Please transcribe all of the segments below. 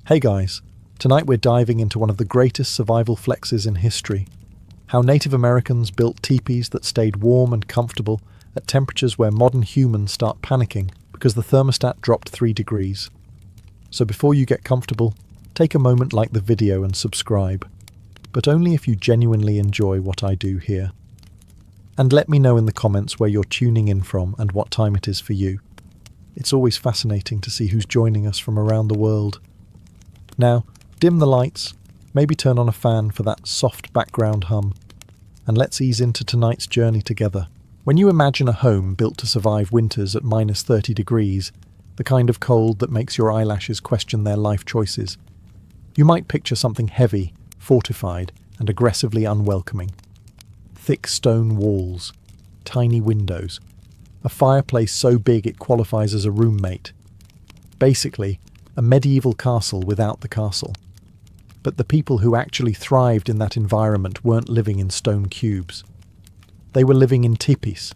Hey guys, tonight we're diving into one of the greatest survival flexes in history. How Native Americans built teepees that stayed warm and comfortable at temperatures where modern humans start panicking because the thermostat dropped 3 degrees. So before you get comfortable, take a moment, like the video and subscribe. But only if you genuinely enjoy what I do here. And let me know in the comments where you're tuning in from and what time it is for you. It's always fascinating to see who's joining us from around the world. Now, dim the lights, maybe turn on a fan for that soft background hum, and let's ease into tonight's journey together. When you imagine a home built to survive winters at minus 30 degrees, the kind of cold that makes your eyelashes question their life choices, you might picture something heavy, fortified, and aggressively unwelcoming. Thick stone walls, tiny windows, a fireplace so big it qualifies as a roommate. Basically, a medieval castle without the castle. But the people who actually thrived in that environment weren't living in stone cubes. They were living in tipis,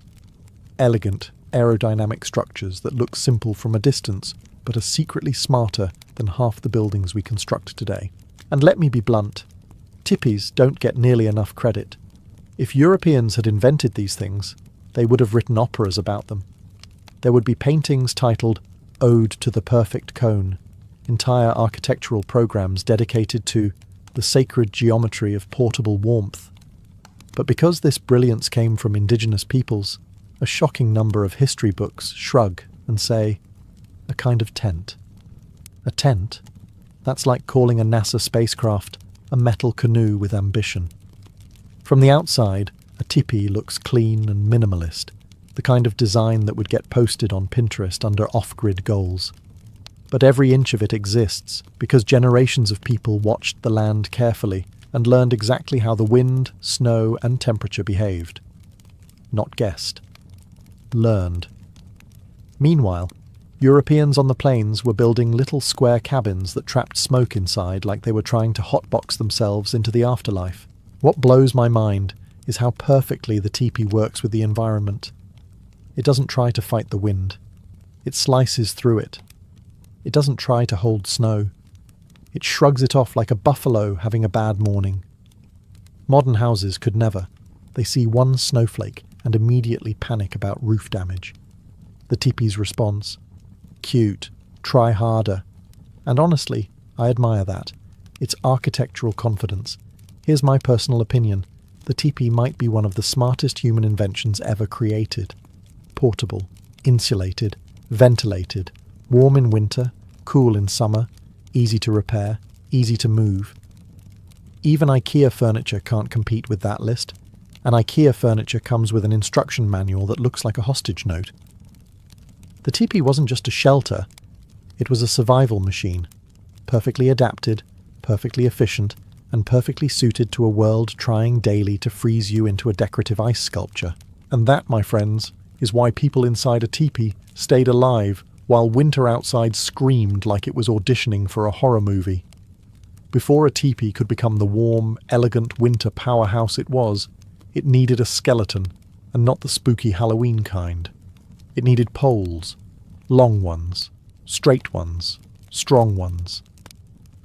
elegant, aerodynamic structures that look simple from a distance, but are secretly smarter than half the buildings we construct today. And let me be blunt, tipis don't get nearly enough credit. If Europeans had invented these things, they would have written operas about them. There would be paintings titled Ode to the Perfect Cone, entire architectural programs dedicated to the sacred geometry of portable warmth. But because this brilliance came from indigenous peoples, a shocking number of history books shrug and say, a kind of tent. A tent? That's like calling a NASA spacecraft a metal canoe with ambition. From the outside, a teepee looks clean and minimalist, the kind of design that would get posted on Pinterest under off-grid goals. But every inch of it exists because generations of people watched the land carefully and learned exactly how the wind, snow, and temperature behaved. Not guessed. Learned. Meanwhile, Europeans on the plains were building little square cabins that trapped smoke inside like they were trying to hotbox themselves into the afterlife. What blows my mind is how perfectly the teepee works with the environment. It doesn't try to fight the wind. It slices through it. It doesn't try to hold snow. It shrugs it off like a buffalo having a bad morning. Modern houses could never. They see one snowflake and immediately panic about roof damage. The teepee's response? Cute. Try harder. And honestly, I admire that. It's architectural confidence. Here's my personal opinion. The teepee might be one of the smartest human inventions ever created. Portable, insulated, ventilated, warm in winter, cool in summer, easy to repair, easy to move. Even IKEA furniture can't compete with that list, and IKEA furniture comes with an instruction manual that looks like a hostage note. The teepee wasn't just a shelter, it was a survival machine, perfectly adapted, perfectly efficient, and perfectly suited to a world trying daily to freeze you into a decorative ice sculpture. And that, my friends, is why people inside a teepee stayed alive while winter outside screamed like it was auditioning for a horror movie. Before a teepee could become the warm, elegant winter powerhouse it was, it needed a skeleton, and not the spooky Halloween kind. It needed poles, long ones, straight ones, strong ones.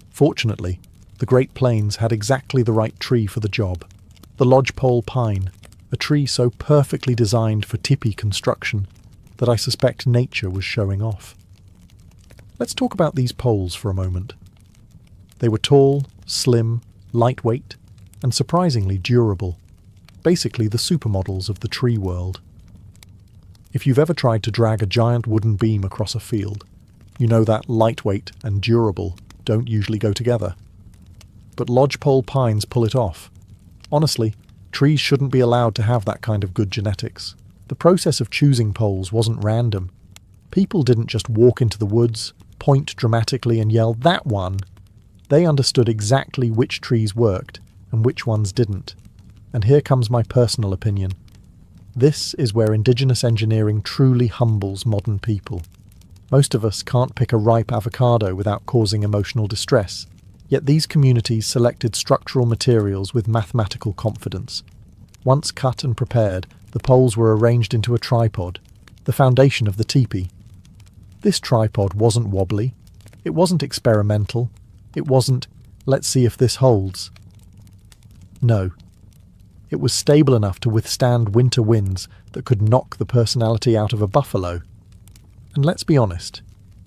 Fortunately, the Great Plains had exactly the right tree for the job, the lodgepole pine, a tree so perfectly designed for teepee construction that I suspect nature was showing off. Let's talk about these poles for a moment. They were tall, slim, lightweight, and surprisingly durable. Basically the supermodels of the tree world. If you've ever tried to drag a giant wooden beam across a field, you know that lightweight and durable don't usually go together. But lodgepole pines pull it off. Honestly, trees shouldn't be allowed to have that kind of good genetics. The process of choosing poles wasn't random. People didn't just walk into the woods, point dramatically and yell, "That one!" They understood exactly which trees worked and which ones didn't. And here comes my personal opinion. This is where indigenous engineering truly humbles modern people. Most of us can't pick a ripe avocado without causing emotional distress, yet these communities selected structural materials with mathematical confidence. Once cut and prepared, the poles were arranged into a tripod, the foundation of the teepee. This tripod wasn't wobbly, it wasn't experimental, It wasn't, let's see if this holds. No. It was stable enough to withstand winter winds that could knock the personality out of a buffalo. And let's be honest,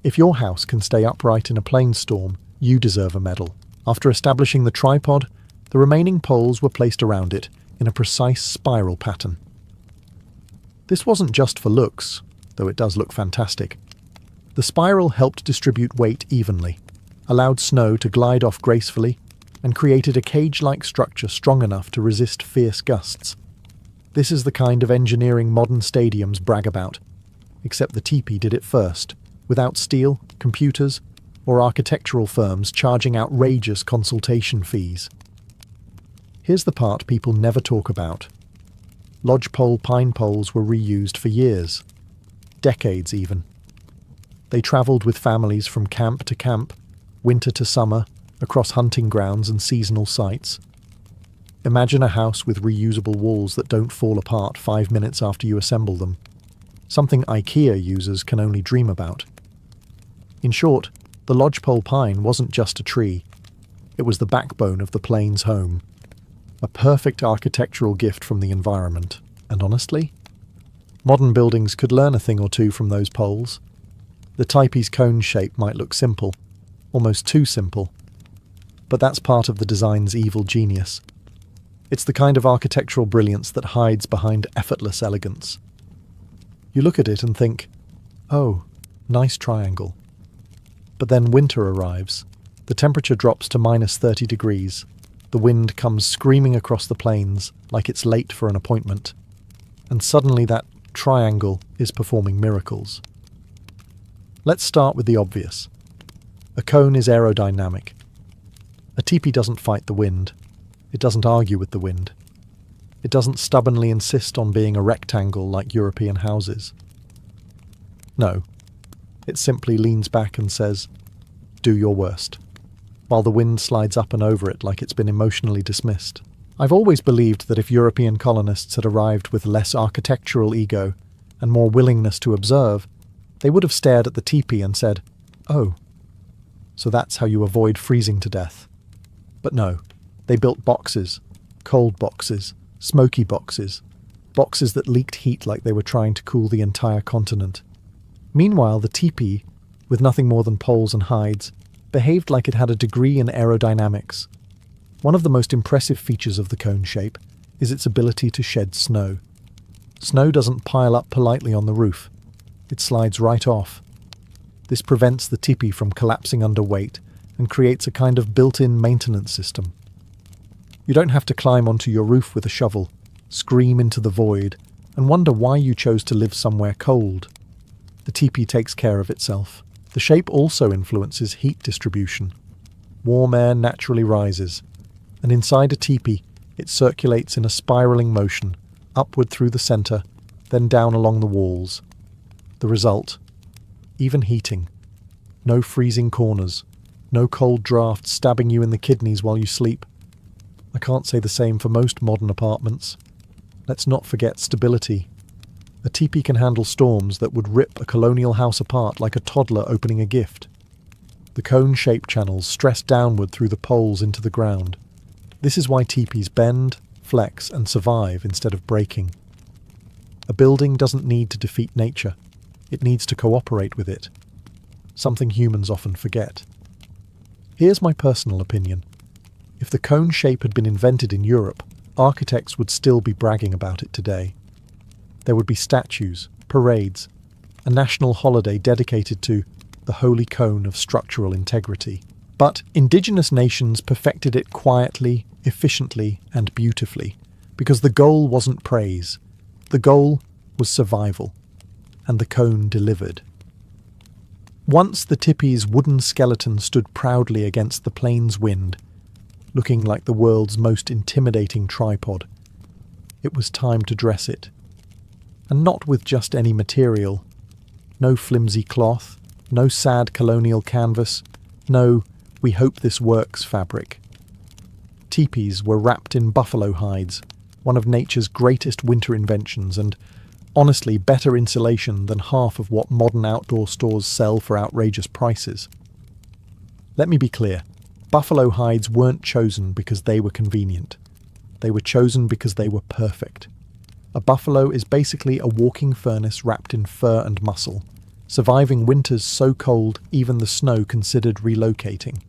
if your house can stay upright in a plain storm, you deserve a medal. After establishing the tripod, the remaining poles were placed around it in a precise spiral pattern. This wasn't just for looks, though it does look fantastic. The spiral helped distribute weight evenly, allowed snow to glide off gracefully, and created a cage-like structure strong enough to resist fierce gusts. This is the kind of engineering modern stadiums brag about, except the teepee did it first, without steel, computers, or architectural firms charging outrageous consultation fees. Here's the part people never talk about. Lodgepole pine poles were reused for years, decades even. They travelled with families from camp to camp, winter to summer, across hunting grounds and seasonal sites. Imagine a house with reusable walls that don't fall apart 5 minutes after you assemble them. Something IKEA users can only dream about. In short, the lodgepole pine wasn't just a tree. It was the backbone of the plains home. A perfect architectural gift from the environment. And honestly, modern buildings could learn a thing or two from those poles. The Tipis cone shape might look simple, almost too simple. But that's part of the design's evil genius. It's the kind of architectural brilliance that hides behind effortless elegance. You look at it and think, oh, nice triangle. But then winter arrives. The temperature drops to -30 degrees. The wind comes screaming across the plains like it's late for an appointment. And suddenly that triangle is performing miracles. Let's start with the obvious. A cone is aerodynamic. A teepee doesn't fight the wind. It doesn't argue with the wind. It doesn't stubbornly insist on being a rectangle like European houses. No, it simply leans back and says, do your worst, while the wind slides up and over it like it's been emotionally dismissed. I've always believed that if European colonists had arrived with less architectural ego and more willingness to observe, they would have stared at the teepee and said, oh, so that's how you avoid freezing to death. But no, they built boxes, cold boxes, smoky boxes, boxes that leaked heat like they were trying to cool the entire continent. Meanwhile, the teepee, with nothing more than poles and hides, behaved like it had a degree in aerodynamics. One of the most impressive features of the cone shape is its ability to shed snow. Snow doesn't pile up politely on the roof. It slides right off. This prevents the teepee from collapsing under weight and creates a kind of built-in maintenance system. You don't have to climb onto your roof with a shovel, scream into the void, and wonder why you chose to live somewhere cold. The teepee takes care of itself. The shape also influences heat distribution. Warm air naturally rises, and inside a teepee, it circulates in a spiraling motion, upward through the centre, then down along the walls. The result? Even heating. No freezing corners. No cold drafts stabbing you in the kidneys while you sleep. I can't say the same for most modern apartments. Let's not forget stability. A teepee can handle storms that would rip a colonial house apart like a toddler opening a gift. The cone-shaped channels stress downward through the poles into the ground. This is why teepees bend, flex, and survive instead of breaking. A building doesn't need to defeat nature. It needs to cooperate with it. Something humans often forget. Here's my personal opinion. If the cone shape had been invented in Europe, architects would still be bragging about it today. There would be statues, parades, a national holiday dedicated to the holy cone of structural integrity. But indigenous nations perfected it quietly, efficiently, and beautifully, because the goal wasn't praise. The goal was survival, and the cone delivered. Once the teepee's wooden skeleton stood proudly against the plains wind, looking like the world's most intimidating tripod, it was time to dress it. And not with just any material. No flimsy cloth, no sad colonial canvas, no "we hope this works" fabric. Teepees were wrapped in buffalo hides, one of nature's greatest winter inventions, and honestly better insulation than half of what modern outdoor stores sell for outrageous prices. Let me be clear. Buffalo hides weren't chosen because they were convenient. They were chosen because they were perfect. A buffalo is basically a walking furnace wrapped in fur and muscle, surviving winters so cold even the snow considered relocating.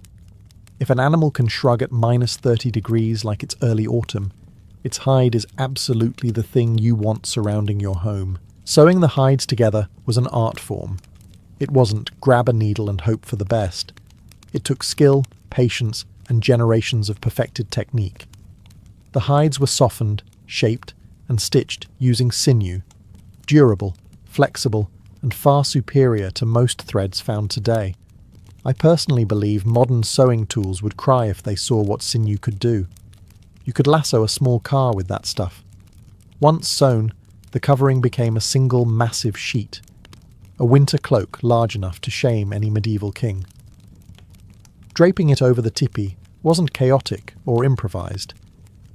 If an animal can shrug at -30 degrees like it's early autumn, its hide is absolutely the thing you want surrounding your home. Sewing the hides together was an art form. It wasn't grab a needle and hope for the best. It took skill, patience, and generations of perfected technique. The hides were softened, shaped, and stitched using sinew, durable, flexible, and far superior to most threads found today. I personally believe modern sewing tools would cry if they saw what sinew could do. You could lasso a small car with that stuff. Once sewn, the covering became a single massive sheet, a winter cloak large enough to shame any medieval king. Draping it over the tipi wasn't chaotic or improvised.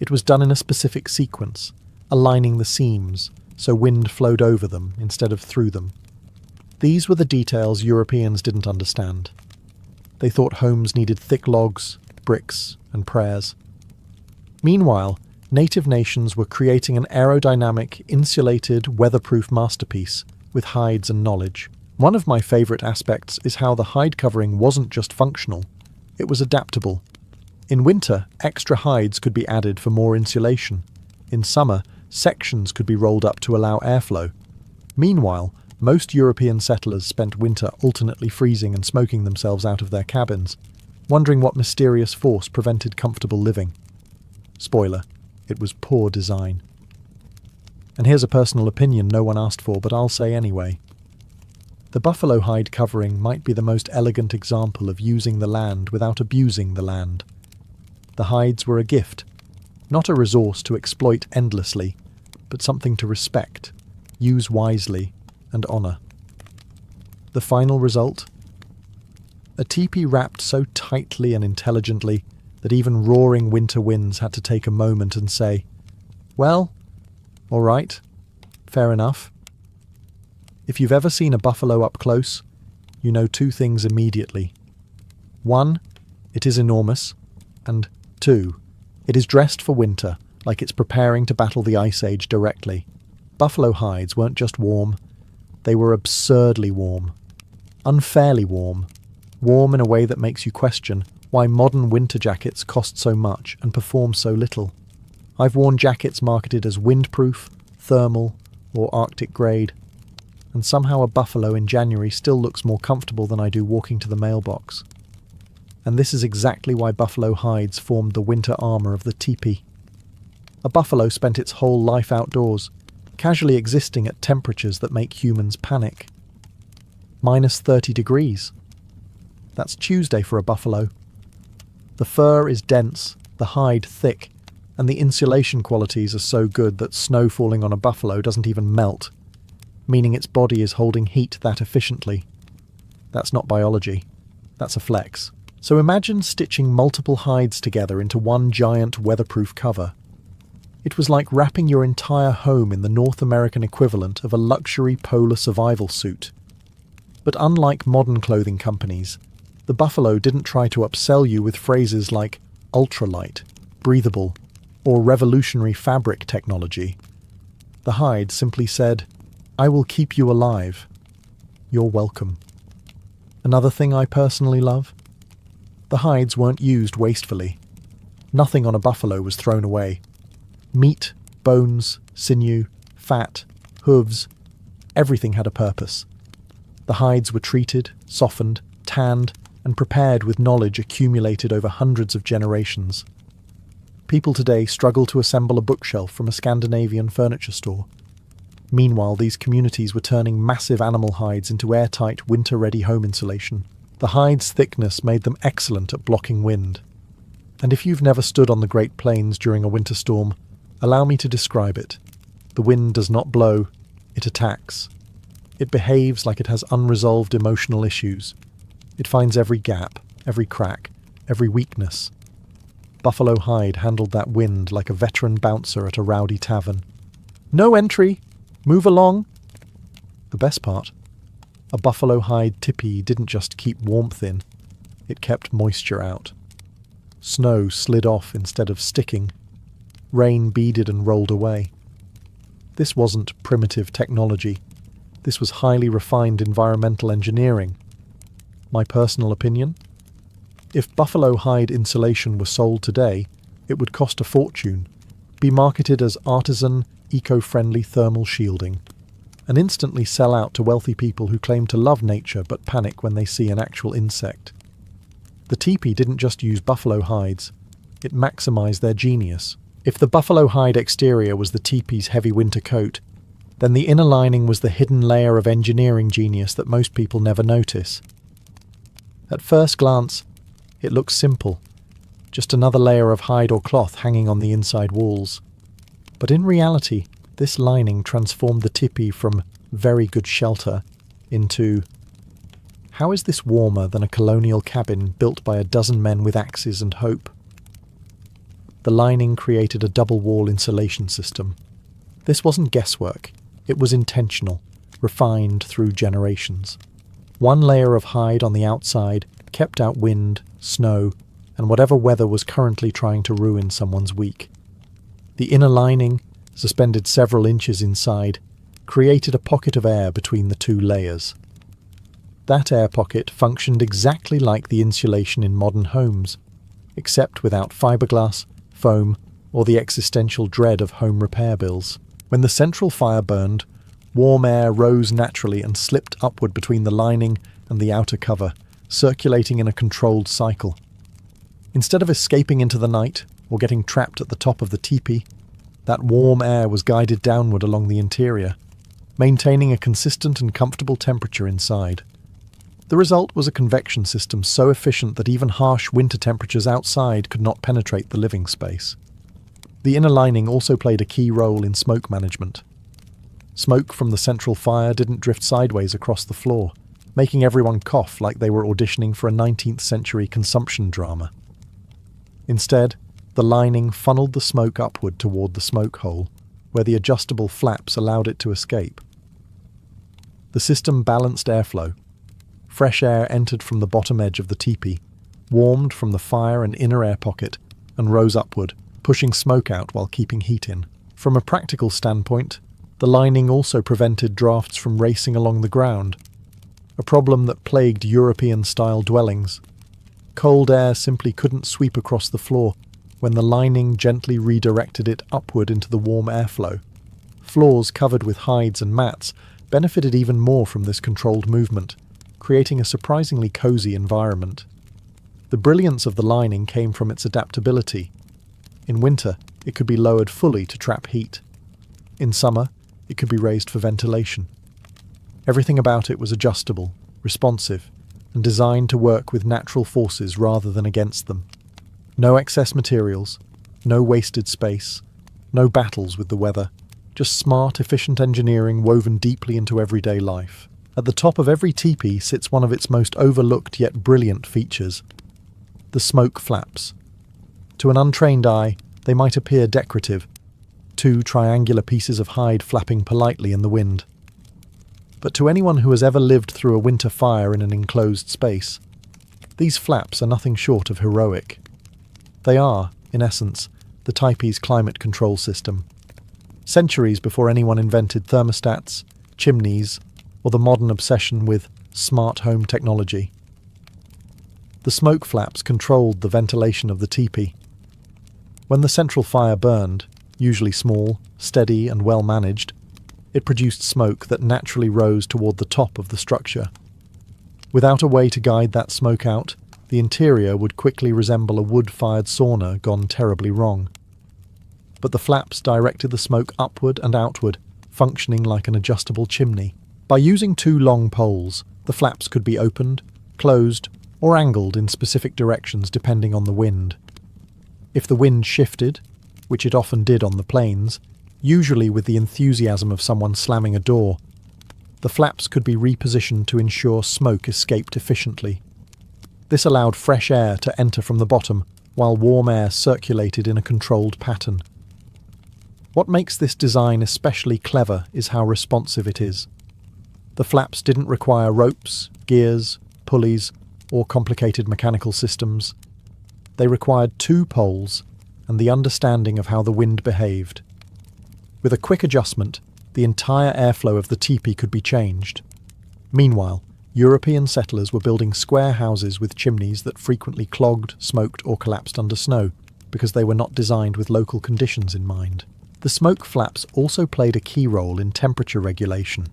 It was done in a specific sequence, aligning the seams so wind flowed over them instead of through them. These were the details Europeans didn't understand. They thought homes needed thick logs, bricks, and prayers. Meanwhile, native nations were creating an aerodynamic, insulated, weatherproof masterpiece with hides and knowledge. One of my favourite aspects is how the hide covering wasn't just functional, it was adaptable. In winter, extra hides could be added for more insulation. In summer, sections could be rolled up to allow airflow. Meanwhile, most European settlers spent winter alternately freezing and smoking themselves out of their cabins, wondering what mysterious force prevented comfortable living. Spoiler, it was poor design. And here's a personal opinion no one asked for, but I'll say anyway. The buffalo hide covering might be the most elegant example of using the land without abusing the land. The hides were a gift, not a resource to exploit endlessly, but something to respect, use wisely, and honour. The final result? A teepee wrapped so tightly and intelligently that even roaring winter winds had to take a moment and say, "Well, all right, fair enough." If you've ever seen a buffalo up close, you know two things immediately. 1, it is enormous, and 2, it is dressed for winter, like it's preparing to battle the Ice Age directly. Buffalo hides weren't just warm, they were absurdly warm. Unfairly warm. Warm in a way that makes you question why modern winter jackets cost so much and perform so little. I've worn jackets marketed as windproof, thermal, or Arctic grade, and somehow a buffalo in January still looks more comfortable than I do walking to the mailbox. And this is exactly why buffalo hides formed the winter armour of the teepee. A buffalo spent its whole life outdoors, casually existing at temperatures that make humans panic. -30 degrees. That's Tuesday for a buffalo. The fur is dense, the hide thick, and the insulation qualities are so good that snow falling on a buffalo doesn't even melt, meaning its body is holding heat that efficiently. That's not biology. That's a flex. So imagine stitching multiple hides together into one giant weatherproof cover. It was like wrapping your entire home in the North American equivalent of a luxury polar survival suit. But unlike modern clothing companies, the buffalo didn't try to upsell you with phrases like ultralight, breathable, or revolutionary fabric technology. The hide simply said, "I will keep you alive. You're welcome." Another thing I personally love? The hides weren't used wastefully. Nothing on a buffalo was thrown away. Meat, bones, sinew, fat, hooves, everything had a purpose. The hides were treated, softened, tanned, and prepared with knowledge accumulated over hundreds of generations. People today struggle to assemble a bookshelf from a Scandinavian furniture store. Meanwhile, these communities were turning massive animal hides into airtight, winter-ready home insulation. The hide's thickness made them excellent at blocking wind. And if you've never stood on the Great Plains during a winter storm, allow me to describe it. The wind does not blow, it attacks. It behaves like it has unresolved emotional issues. It finds every gap, every crack, every weakness. Buffalo hide handled that wind like a veteran bouncer at a rowdy tavern. "No entry! Move along!" The best part, a buffalo hide tipi didn't just keep warmth in, it kept moisture out. Snow slid off instead of sticking. Rain beaded and rolled away. This wasn't primitive technology. This was highly refined environmental engineering. My personal opinion? If buffalo hide insulation were sold today, it would cost a fortune, be marketed as artisan, eco-friendly thermal shielding, and instantly sell out to wealthy people who claim to love nature but panic when they see an actual insect. The teepee didn't just use buffalo hides, it maximized their genius. If the buffalo hide exterior was the teepee's heavy winter coat, then the inner lining was the hidden layer of engineering genius that most people never notice. At first glance, it looks simple, just another layer of hide or cloth hanging on the inside walls. But in reality, this lining transformed the teepee from very good shelter into, how is this warmer than a colonial cabin built by a dozen men with axes and hope? The lining created a double-wall insulation system. This wasn't guesswork, it was intentional, refined through generations. One layer of hide on the outside kept out wind, snow, and whatever weather was currently trying to ruin someone's week. The inner lining, suspended several inches inside, created a pocket of air between the two layers. That air pocket functioned exactly like the insulation in modern homes, except without fiberglass, foam, or the existential dread of home repair bills. When the central fire burned, warm air rose naturally and slipped upward between the lining and the outer cover, circulating in a controlled cycle. Instead of escaping into the night or getting trapped at the top of the teepee, that warm air was guided downward along the interior, maintaining a consistent and comfortable temperature inside. The result was a convection system so efficient that even harsh winter temperatures outside could not penetrate the living space. The inner lining also played a key role in smoke management. Smoke from the central fire didn't drift sideways across the floor, making everyone cough like they were auditioning for a 19th century consumption drama. Instead, the lining funneled the smoke upward toward the smoke hole, where the adjustable flaps allowed it to escape. The system balanced airflow. Fresh air entered from the bottom edge of the teepee, warmed from the fire and inner air pocket, and rose upward, pushing smoke out while keeping heat in. From a practical standpoint, the lining also prevented drafts from racing along the ground, a problem that plagued European-style dwellings. Cold air simply couldn't sweep across the floor when the lining gently redirected it upward into the warm airflow. Floors covered with hides and mats benefited even more from this controlled movement, creating a surprisingly cozy environment. The brilliance of the lining came from its adaptability. In winter, it could be lowered fully to trap heat. In summer, it could be raised for ventilation. Everything about it was adjustable, responsive, and designed to work with natural forces rather than against them. No excess materials, no wasted space, no battles with the weather, just smart, efficient engineering woven deeply into everyday life. At the top of every teepee sits one of its most overlooked yet brilliant features: the smoke flaps. To an untrained eye, they might appear decorative, two triangular pieces of hide flapping politely in the wind. But to anyone who has ever lived through a winter fire in an enclosed space, these flaps are nothing short of heroic. They are, in essence, the teepee's climate control system. Centuries before anyone invented thermostats, chimneys, or the modern obsession with smart home technology. The smoke flaps controlled the ventilation of the teepee. When the central fire burned, usually small, steady, and well managed, it produced smoke that naturally rose toward the top of the structure. Without a way to guide that smoke out, the interior would quickly resemble a wood-fired sauna gone terribly wrong. But the flaps directed the smoke upward and outward, functioning like an adjustable chimney. By using two long poles, the flaps could be opened, closed, or angled in specific directions depending on the wind. If the wind shifted, which it often did on the plains, usually with the enthusiasm of someone slamming a door, the flaps could be repositioned to ensure smoke escaped efficiently. This allowed fresh air to enter from the bottom, while warm air circulated in a controlled pattern. What makes this design especially clever is how responsive it is. The flaps didn't require ropes, gears, pulleys, or complicated mechanical systems. They required 2 poles and the understanding of how the wind behaved. With a quick adjustment, the entire airflow of the teepee could be changed. Meanwhile, European settlers were building square houses with chimneys that frequently clogged, smoked, or collapsed under snow because they were not designed with local conditions in mind. The smoke flaps also played a key role in temperature regulation.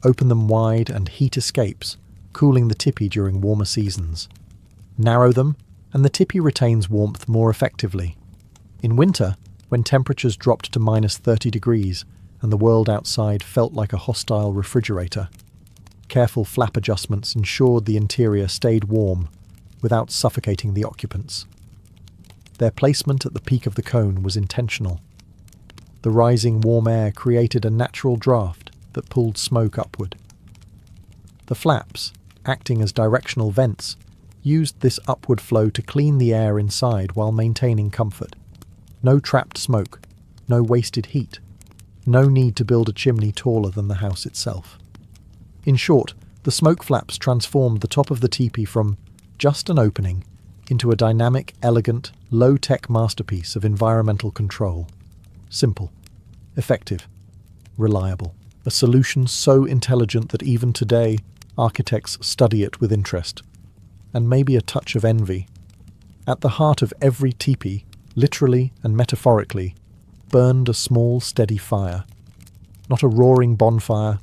Open them wide and heat escapes, cooling the teepee during warmer seasons. Narrow them, and the teepee retains warmth more effectively. In winter, when temperatures dropped to -30 degrees and the world outside felt like a hostile refrigerator, careful flap adjustments ensured the interior stayed warm without suffocating the occupants. Their placement at the peak of the cone was intentional. The rising warm air created a natural draft that pulled smoke upward. The flaps, acting as directional vents, used this upward flow to clean the air inside while maintaining comfort. No trapped smoke, no wasted heat, no need to build a chimney taller than the house itself. In short, the smoke flaps transformed the top of the teepee from just an opening into a dynamic, elegant, low-tech masterpiece of environmental control. Simple, effective, reliable. A solution so intelligent that even today, architects study it with interest, and maybe a touch of envy. At the heart of every teepee, literally and metaphorically, burned a small, steady fire. Not a roaring bonfire,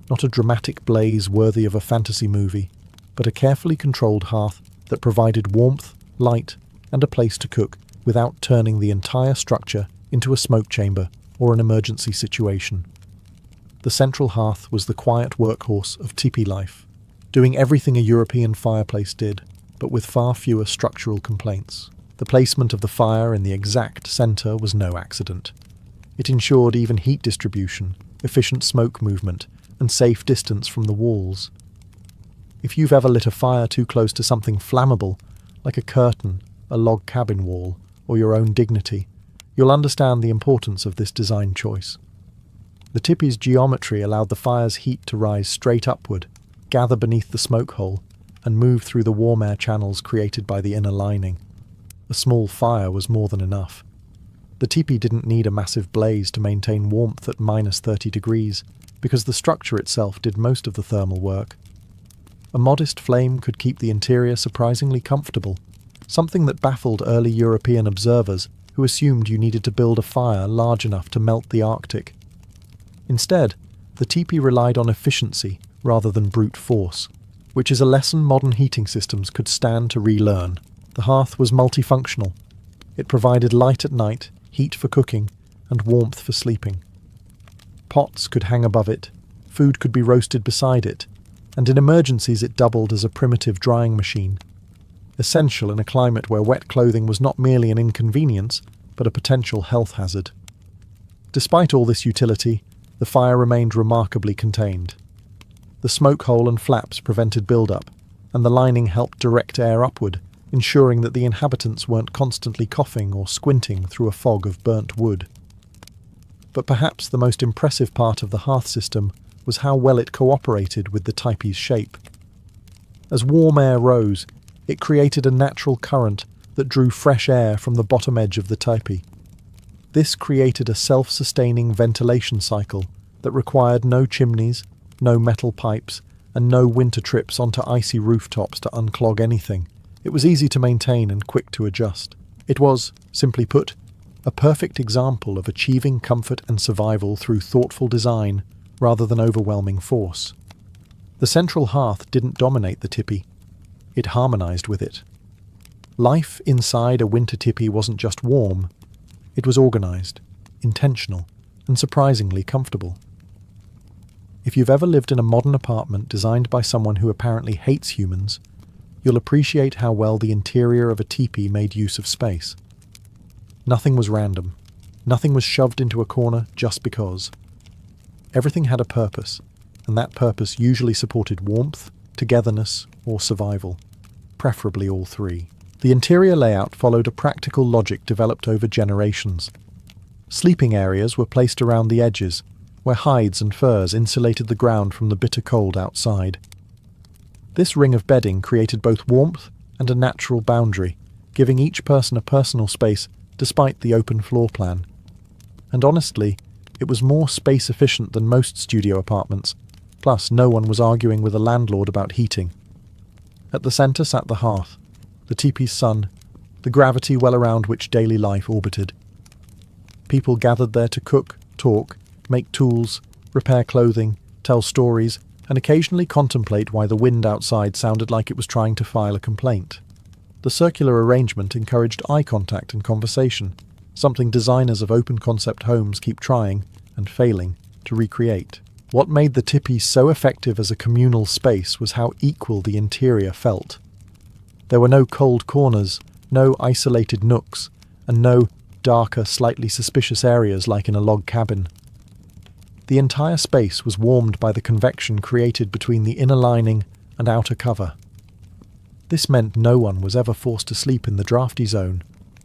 not a dramatic blaze worthy of a fantasy movie, but a carefully controlled hearth that provided warmth, light, and a place to cook without turning the entire structure into a smoke chamber or an emergency situation. The central hearth was the quiet workhorse of teepee life, doing everything a European fireplace did, but with far fewer structural complaints. The placement of the fire in the exact centre was no accident. It ensured even heat distribution, efficient smoke movement, and safe distance from the walls. If you've ever lit a fire too close to something flammable, like a curtain, a log cabin wall, or your own dignity, you'll understand the importance of this design choice. The teepee's geometry allowed the fire's heat to rise straight upward, gather beneath the smoke hole, and move through the warm air channels created by the inner lining. A small fire was more than enough. The teepee didn't need a massive blaze to maintain warmth at -30 degrees, because the structure itself did most of the thermal work. A modest flame could keep the interior surprisingly comfortable, something that baffled early European observers who assumed you needed to build a fire large enough to melt the Arctic. Instead, the teepee relied on efficiency rather than brute force, which is a lesson modern heating systems could stand to relearn. The hearth was multifunctional. It provided light at night, heat for cooking, and warmth for sleeping. Pots could hang above it, food could be roasted beside it, and in emergencies it doubled as a primitive drying machine. Essential in a climate where wet clothing was not merely an inconvenience, but a potential health hazard. Despite all this utility, the fire remained remarkably contained. The smoke hole and flaps prevented build-up, and the lining helped direct air upward, ensuring that the inhabitants weren't constantly coughing or squinting through a fog of burnt wood. But perhaps the most impressive part of the hearth system was how well it cooperated with the teepee's shape. As warm air rose, it created a natural current that drew fresh air from the bottom edge of the teepee. This created a self-sustaining ventilation cycle that required no chimneys, no metal pipes, and no winter trips onto icy rooftops to unclog anything. It was easy to maintain and quick to adjust. It was, simply put, a perfect example of achieving comfort and survival through thoughtful design rather than overwhelming force. The central hearth didn't dominate the teepee. It harmonized with it. Life inside a winter teepee wasn't just warm, it was organized, intentional, and surprisingly comfortable. If you've ever lived in a modern apartment designed by someone who apparently hates humans, you'll appreciate how well the interior of a teepee made use of space. Nothing was random. Nothing was shoved into a corner just because. Everything had a purpose, and that purpose usually supported warmth, togetherness, or survival, preferably all three. The interior layout followed a practical logic developed over generations. Sleeping areas were placed around the edges, where hides and furs insulated the ground from the bitter cold outside. This ring of bedding created both warmth and a natural boundary, giving each person a personal space despite the open floor plan. And honestly, it was more space efficient than most studio apartments, plus no one was arguing with a landlord about heating. At the centre sat the hearth, the teepee's sun, the gravity well around which daily life orbited. People gathered there to cook, talk, make tools, repair clothing, tell stories, and occasionally contemplate why the wind outside sounded like it was trying to file a complaint. The circular arrangement encouraged eye contact and conversation, something designers of open-concept homes keep trying, and failing, to recreate. What made the Tipis so effective as a communal space was how equal the interior felt. There were no cold corners, no isolated nooks, and no darker, slightly suspicious areas like in a log cabin. The entire space was warmed by the convection created between the inner lining and outer cover. This meant no one was ever forced to sleep in the drafty zone,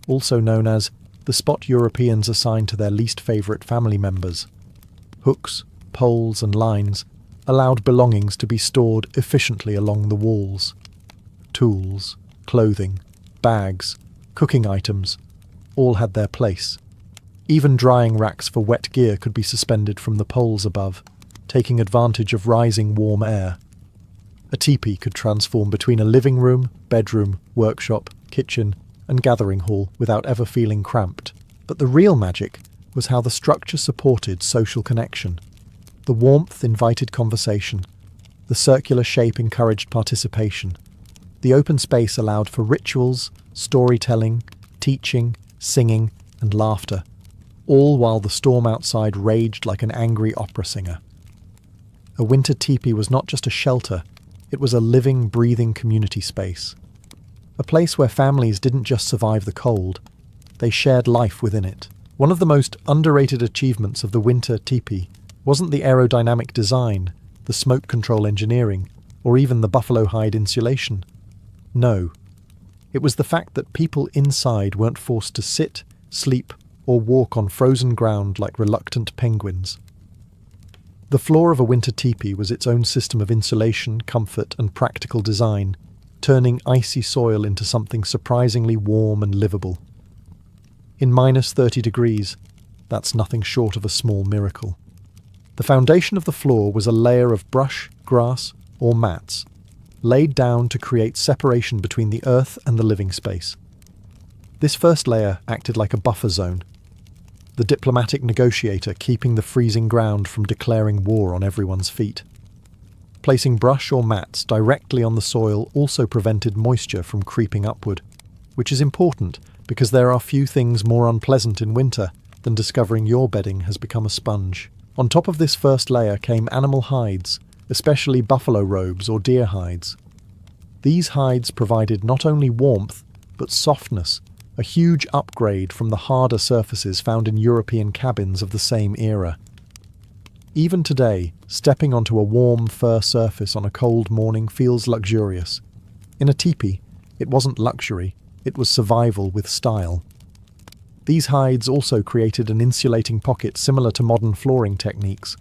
also known as the spot Europeans assign to their least favourite family members. Hooks, poles and lines allowed belongings to be stored efficiently along the walls. Tools, clothing, bags, cooking items, all had their place. Even drying racks for wet gear could be suspended from the poles above, taking advantage of rising warm air. A teepee could transform between a living room, bedroom, workshop, kitchen, and gathering hall without ever feeling cramped. But the real magic was how the structure supported social connection. The warmth invited conversation. The circular shape encouraged participation. The open space allowed for rituals, storytelling, teaching, singing, and laughter, all while the storm outside raged like an angry opera singer. A winter teepee was not just a shelter, it was a living, breathing community space. A place where families didn't just survive the cold, they shared life within it. One of the most underrated achievements of the winter teepee wasn't the aerodynamic design, the smoke control engineering, or even the buffalo hide insulation. No. It was the fact that people inside weren't forced to sit, sleep, or walk on frozen ground like reluctant penguins. The floor of a winter teepee was its own system of insulation, comfort, and practical design, turning icy soil into something surprisingly warm and livable. In -30 degrees, that's nothing short of a small miracle. The foundation of the floor was a layer of brush, grass, or mats, laid down to create separation between the earth and the living space. This first layer acted like a buffer zone, the diplomatic negotiator keeping the freezing ground from declaring war on everyone's feet. Placing brush or mats directly on the soil also prevented moisture from creeping upward, which is important because there are few things more unpleasant in winter than discovering your bedding has become a sponge. On top of this first layer came animal hides, especially buffalo robes or deer hides. These hides provided not only warmth, but softness, a huge upgrade from the harder surfaces found in European cabins of the same era. Even today, stepping onto a warm fur surface on a cold morning feels luxurious. In a teepee, it wasn't luxury, it was survival with style. These hides also created an insulating pocket similar to modern flooring techniques.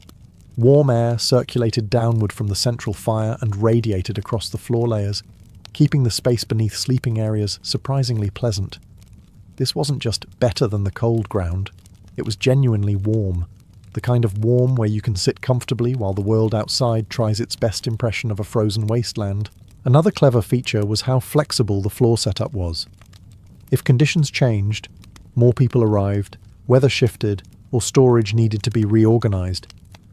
Warm air circulated downward from the central fire and radiated across the floor layers, keeping the space beneath sleeping areas surprisingly pleasant. This wasn't just better than the cold ground, it was genuinely warm, the kind of warm where you can sit comfortably while the world outside tries its best impression of a frozen wasteland. Another clever feature was how flexible the floor setup was. If conditions changed, more people arrived, weather shifted, or storage needed to be reorganized,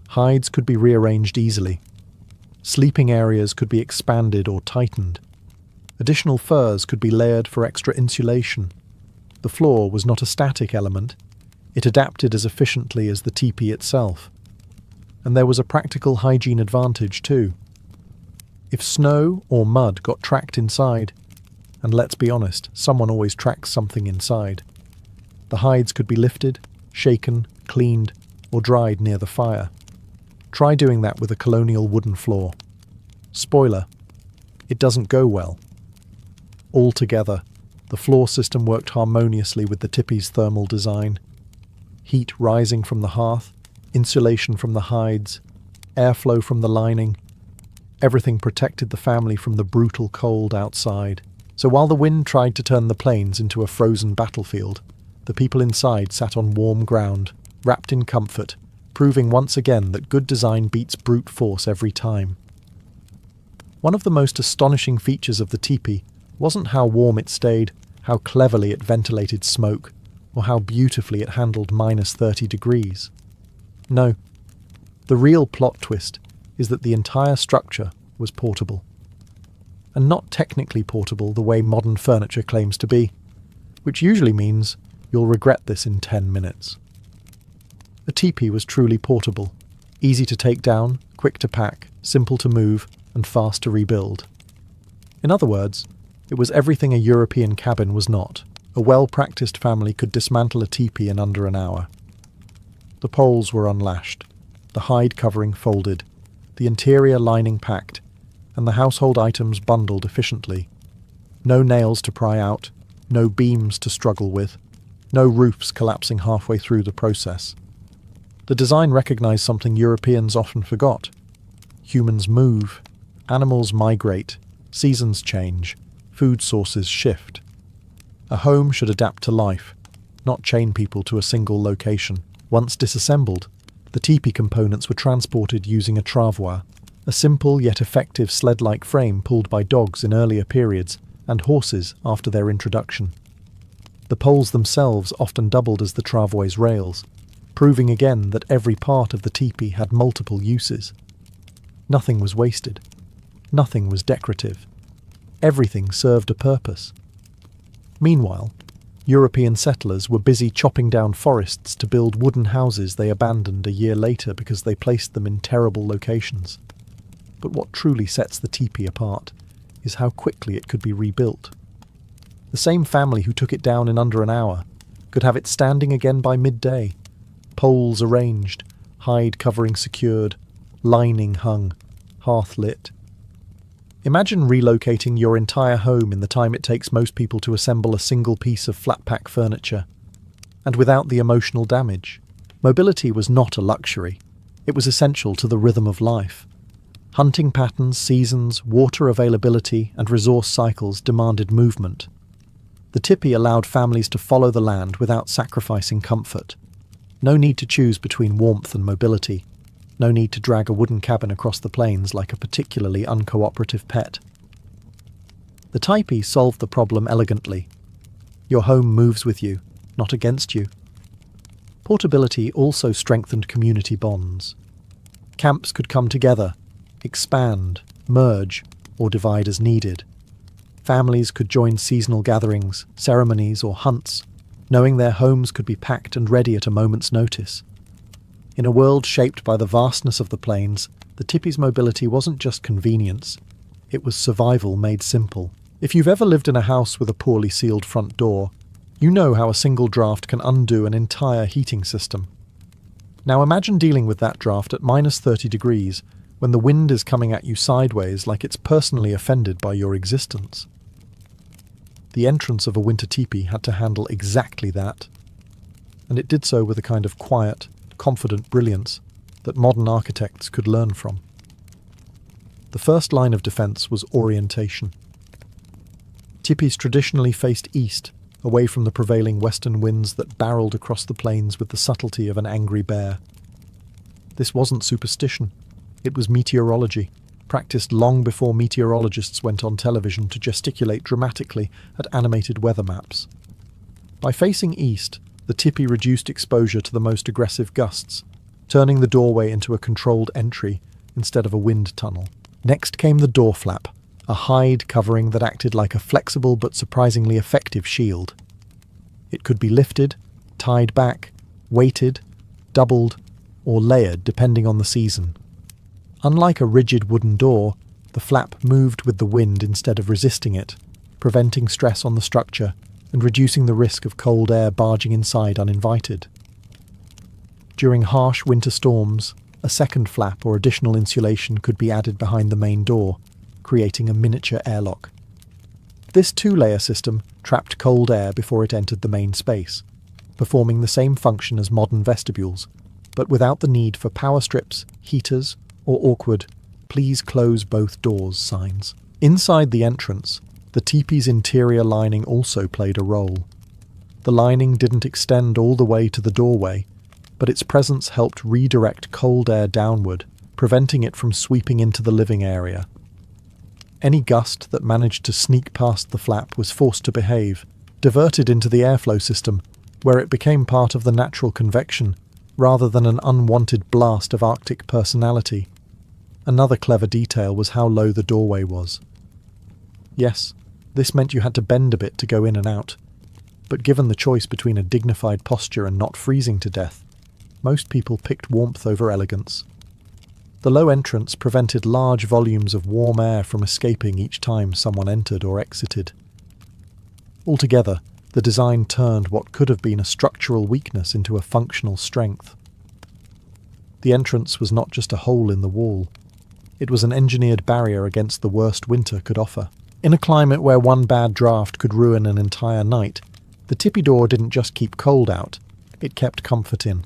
hides could be rearranged easily. Sleeping areas could be expanded or tightened. Additional furs could be layered for extra insulation. The floor was not a static element. It adapted as efficiently as the teepee itself. And there was a practical hygiene advantage too. If snow or mud got tracked inside, and let's be honest, someone always tracks something inside, the hides could be lifted, shaken, cleaned, or dried near the fire. Try doing that with a colonial wooden floor. Spoiler, it doesn't go well. Altogether, the floor system worked harmoniously with the teepee's thermal design. Heat rising from the hearth, insulation from the hides, airflow from the lining. Everything protected the family from the brutal cold outside. So while the wind tried to turn the plains into a frozen battlefield, the people inside sat on warm ground, wrapped in comfort, proving once again that good design beats brute force every time. One of the most astonishing features of the teepee wasn't how warm it stayed, how cleverly it ventilated smoke, or how beautifully it handled -30 degrees. No, the real plot twist is that the entire structure was portable. And not technically portable the way modern furniture claims to be, which usually means you'll regret this in 10 minutes. A teepee was truly portable, easy to take down, quick to pack, simple to move, and fast to rebuild. In other words, it was everything a European cabin was not. A well-practiced family could dismantle a teepee in under an hour. The poles were unlashed, the hide covering folded, the interior lining packed, and the household items bundled efficiently. No nails to pry out, no beams to struggle with, no roofs collapsing halfway through the process. The design recognized something Europeans often forgot. Humans move, animals migrate, seasons change, food sources shift. A home should adapt to life, not chain people to a single location. Once disassembled, the teepee components were transported using a travois, a simple yet effective sled-like frame pulled by dogs in earlier periods and horses after their introduction. The poles themselves often doubled as the travois' rails, proving again that every part of the teepee had multiple uses. Nothing was wasted. Nothing was decorative. Everything served a purpose. Meanwhile, European settlers were busy chopping down forests to build wooden houses they abandoned a year later because they placed them in terrible locations. But what truly sets the teepee apart is how quickly it could be rebuilt. The same family who took it down in under an hour could have it standing again by midday, poles arranged, hide covering secured, lining hung, hearth lit. Imagine relocating your entire home in the time it takes most people to assemble a single piece of flat-pack furniture, and without the emotional damage. Mobility was not a luxury. It was essential to the rhythm of life. Hunting patterns, seasons, water availability, and resource cycles demanded movement. The teepee allowed families to follow the land without sacrificing comfort. No need to choose between warmth and mobility. No need to drag a wooden cabin across the plains like a particularly uncooperative pet. The teepee solved the problem elegantly. Your home moves with you, not against you. Portability also strengthened community bonds. Camps could come together, expand, merge, or divide as needed. Families could join seasonal gatherings, ceremonies, or hunts, knowing their homes could be packed and ready at a moment's notice. In a world shaped by the vastness of the plains, the teepee's mobility wasn't just convenience, it was survival made simple. If you've ever lived in a house with a poorly sealed front door, you know how a single draft can undo an entire heating system. Now imagine dealing with that draft at -30 degrees, when the wind is coming at you sideways like it's personally offended by your existence. The entrance of a winter teepee had to handle exactly that, and it did so with a kind of quiet, confident brilliance that modern architects could learn from. The first line of defense was orientation. Teepees traditionally faced east, away from the prevailing western winds that barreled across the plains with the subtlety of an angry bear. This wasn't superstition. It was meteorology, practiced long before meteorologists went on television to gesticulate dramatically at animated weather maps. By facing east, the teepee reduced exposure to the most aggressive gusts, turning the doorway into a controlled entry instead of a wind tunnel. Next came the door flap, a hide covering that acted like a flexible but surprisingly effective shield. It could be lifted, tied back, weighted, doubled, or layered depending on the season. Unlike a rigid wooden door, the flap moved with the wind instead of resisting it, preventing stress on the structure and reducing the risk of cold air barging inside uninvited. During harsh winter storms, a second flap or additional insulation could be added behind the main door, creating a miniature airlock. This two-layer system trapped cold air before it entered the main space, performing the same function as modern vestibules, but without the need for power strips, heaters, or awkward "please close both doors" signs. Inside the entrance, the teepee's interior lining also played a role. The lining didn't extend all the way to the doorway, but its presence helped redirect cold air downward, preventing it from sweeping into the living area. Any gust that managed to sneak past the flap was forced to behave, diverted into the airflow system, where it became part of the natural convection, rather than an unwanted blast of Arctic personality. Another clever detail was how low the doorway was. Yes, this meant you had to bend a bit to go in and out, but given the choice between a dignified posture and not freezing to death, most people picked warmth over elegance. The low entrance prevented large volumes of warm air from escaping each time someone entered or exited. Altogether, the design turned what could have been a structural weakness into a functional strength. The entrance was not just a hole in the wall. It was an engineered barrier against the worst winter could offer. In a climate where one bad draft could ruin an entire night, the tippy door didn't just keep cold out, it kept comfort in.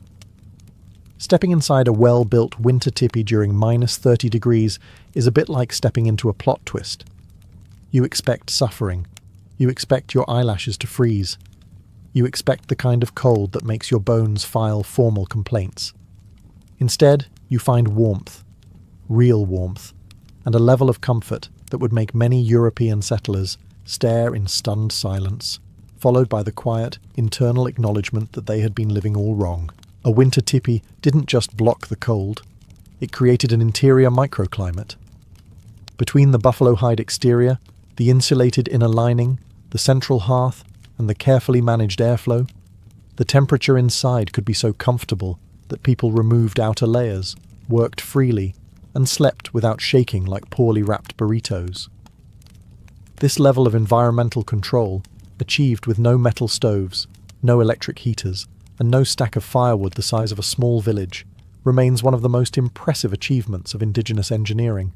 Stepping inside a well-built winter tippy during minus 30 degrees is a bit like stepping into a plot twist. You expect suffering. You expect your eyelashes to freeze. You expect the kind of cold that makes your bones file formal complaints. Instead, you find warmth, real warmth, and a level of comfort that would make many European settlers stare in stunned silence, followed by the quiet, internal acknowledgement that they had been living all wrong. A winter tippy didn't just block the cold, it created an interior microclimate. Between the buffalo hide exterior, the insulated inner lining, the central hearth, and the carefully managed airflow, the temperature inside could be so comfortable that people removed outer layers, worked freely, and slept without shaking like poorly wrapped burritos. This level of environmental control, achieved with no metal stoves, no electric heaters, and no stack of firewood the size of a small village, remains one of the most impressive achievements of indigenous engineering.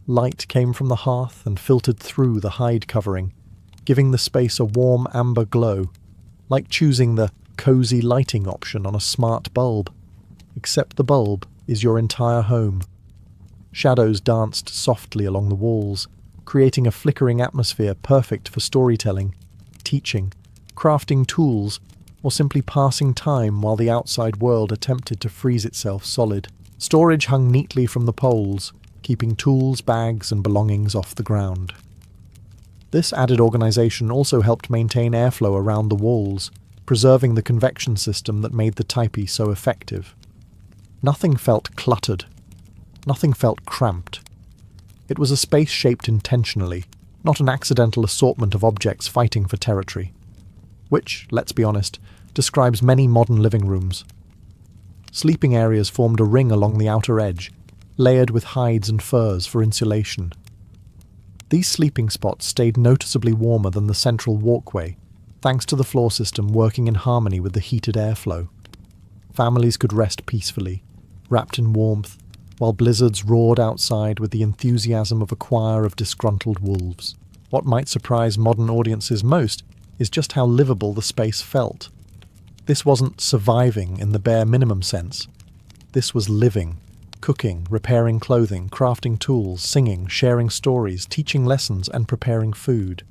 Light came from the hearth and filtered through the hide covering, giving the space a warm amber glow, like choosing the cozy lighting option on a smart bulb. Except the bulb is your entire home. Shadows danced softly along the walls, creating a flickering atmosphere perfect for storytelling, teaching, crafting tools, or simply passing time while the outside world attempted to freeze itself solid. Storage hung neatly from the poles, keeping tools, bags, and belongings off the ground. This added organization also helped maintain airflow around the walls, preserving the convection system that made the tipi so effective. Nothing felt cluttered. Nothing felt cramped. It was a space shaped intentionally, not an accidental assortment of objects fighting for territory. Which, let's be honest, describes many modern living rooms. Sleeping areas formed a ring along the outer edge, layered with hides and furs for insulation. These sleeping spots stayed noticeably warmer than the central walkway, thanks to the floor system working in harmony with the heated airflow. Families could rest peacefully, wrapped in warmth, while blizzards roared outside with the enthusiasm of a choir of disgruntled wolves. What might surprise modern audiences most is just how livable the space felt. This wasn't surviving in the bare minimum sense. This was living, cooking, repairing clothing, crafting tools, singing, sharing stories, teaching lessons, and preparing food.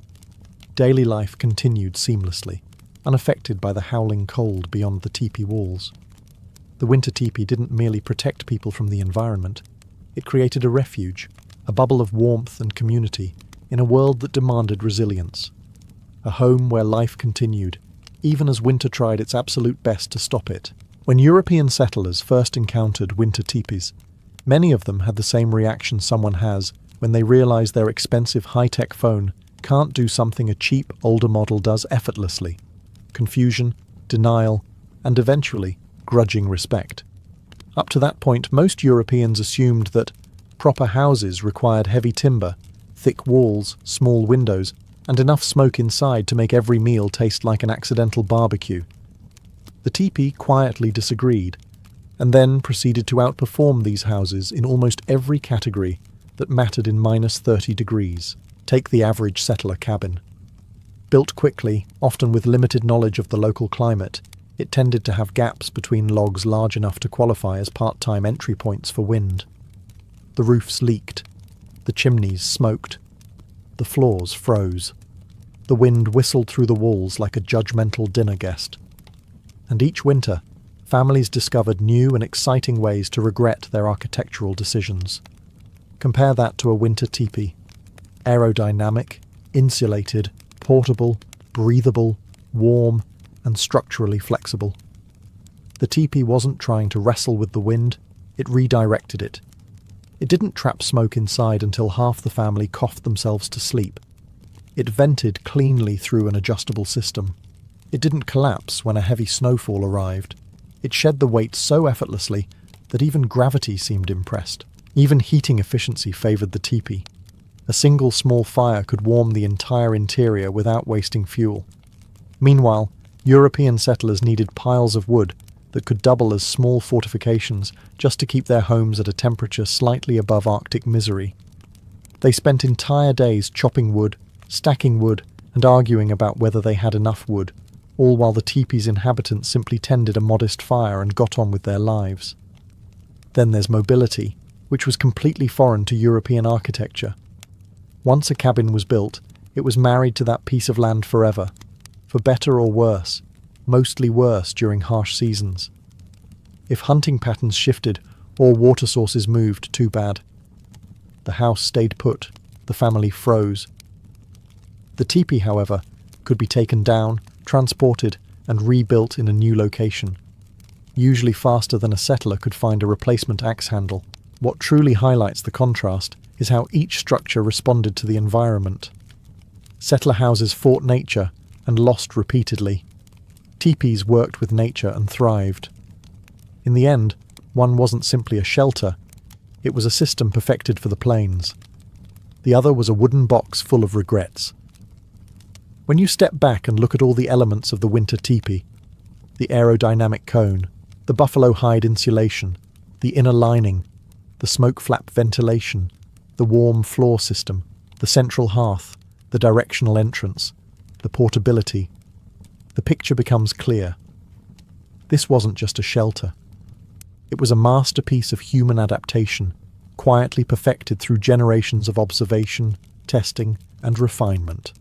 Daily life continued seamlessly, unaffected by the howling cold beyond the teepee walls. The winter teepee didn't merely protect people from the environment. It created a refuge, a bubble of warmth and community in a world that demanded resilience. A home where life continued, even as winter tried its absolute best to stop it. When European settlers first encountered winter teepees, many of them had the same reaction someone has when they realize their expensive high-tech phone can't do something a cheap, older model does effortlessly. Confusion, denial, and eventually, grudging respect. Up to that point, most Europeans assumed that proper houses required heavy timber, thick walls, small windows, and enough smoke inside to make every meal taste like an accidental barbecue. The teepee quietly disagreed, and then proceeded to outperform these houses in almost every category that mattered in minus 30 degrees. Take the average settler cabin. Built quickly, often with limited knowledge of the local climate, it tended to have gaps between logs large enough to qualify as part-time entry points for wind. The roofs leaked. The chimneys smoked. the floors froze. The wind whistled through the walls like a judgmental dinner guest. And each winter, families discovered new and exciting ways to regret their architectural decisions. Compare that to a winter teepee. Aerodynamic, insulated, portable, breathable, warm, and structurally flexible. The teepee wasn't trying to wrestle with the wind, it redirected it. It didn't trap smoke inside until half the family coughed themselves to sleep. It vented cleanly through an adjustable system. It didn't collapse when a heavy snowfall arrived. It shed the weight so effortlessly that even gravity seemed impressed. Even heating efficiency favoured the teepee. A single small fire could warm the entire interior without wasting fuel. Meanwhile, European settlers needed piles of wood that could double as small fortifications just to keep their homes at a temperature slightly above Arctic misery. They spent entire days chopping wood, stacking wood, and arguing about whether they had enough wood, all while the teepee's inhabitants simply tended a modest fire and got on with their lives. Then there's mobility, which was completely foreign to European architecture. Once a cabin was built, it was married to that piece of land forever, for better or worse, mostly worse during harsh seasons. If hunting patterns shifted or water sources moved, too bad. The house stayed put, the family froze. The teepee, however, could be taken down, transported, and rebuilt in a new location, usually faster than a settler could find a replacement axe handle. What truly highlights the contrast is how each structure responded to the environment. Settler houses fought nature and lost repeatedly. Teepees worked with nature and thrived. In the end, one wasn't simply a shelter, it was a system perfected for the plains. The other was a wooden box full of regrets. When you step back and look at all the elements of the winter teepee, the aerodynamic cone, the buffalo hide insulation, the inner lining, the smoke flap ventilation, the warm floor system, the central hearth, the directional entrance, the portability, the picture becomes clear. This wasn't just a shelter. It was a masterpiece of human adaptation, quietly perfected through generations of observation, testing, and refinement.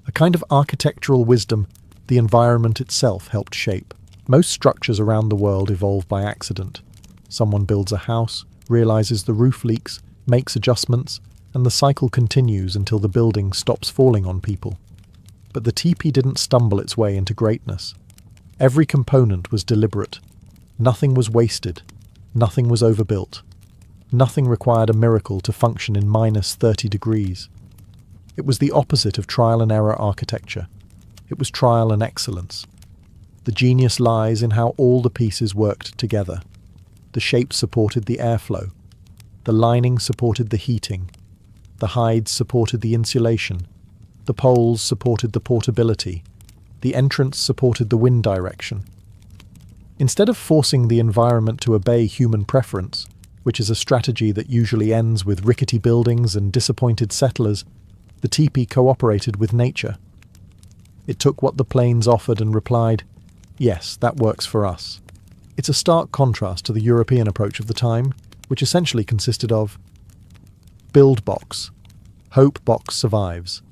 A kind of architectural wisdom the environment itself helped shape. Most structures around the world evolve by accident. Someone builds a house, realizes the roof leaks, makes adjustments, and the cycle continues until the building stops falling on people. But the teepee didn't stumble its way into greatness. Every component was deliberate. Nothing was wasted. Nothing was overbuilt. Nothing required a miracle to function in -30 degrees. It was the opposite of trial and error architecture. It was trial and excellence. The genius lies in how all the pieces worked together. The shape supported the airflow. The lining supported the heating. The hides supported the insulation. The poles supported the portability. The entrance supported the wind direction. Instead of forcing the environment to obey human preference, which is a strategy that usually ends with rickety buildings and disappointed settlers, the teepee cooperated with nature. It took what the plains offered and replied, "Yes, that works for us." It's a stark contrast to the European approach of the time, which essentially consisted of build box, hope box survives.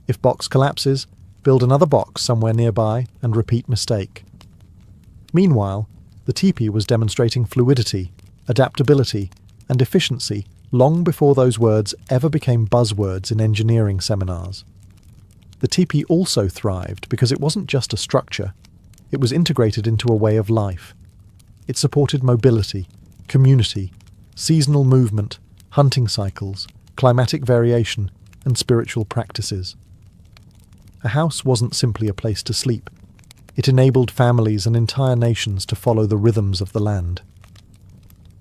If box collapses, build another box somewhere nearby and repeat mistake. Meanwhile, the teepee was demonstrating fluidity, adaptability, and efficiency long before those words ever became buzzwords in engineering seminars. The teepee also thrived because it wasn't just a structure, it was integrated into a way of life. It supported mobility, community, seasonal movement, hunting cycles, climatic variation, and spiritual practices. A house wasn't simply a place to sleep. It enabled families and entire nations to follow the rhythms of the land.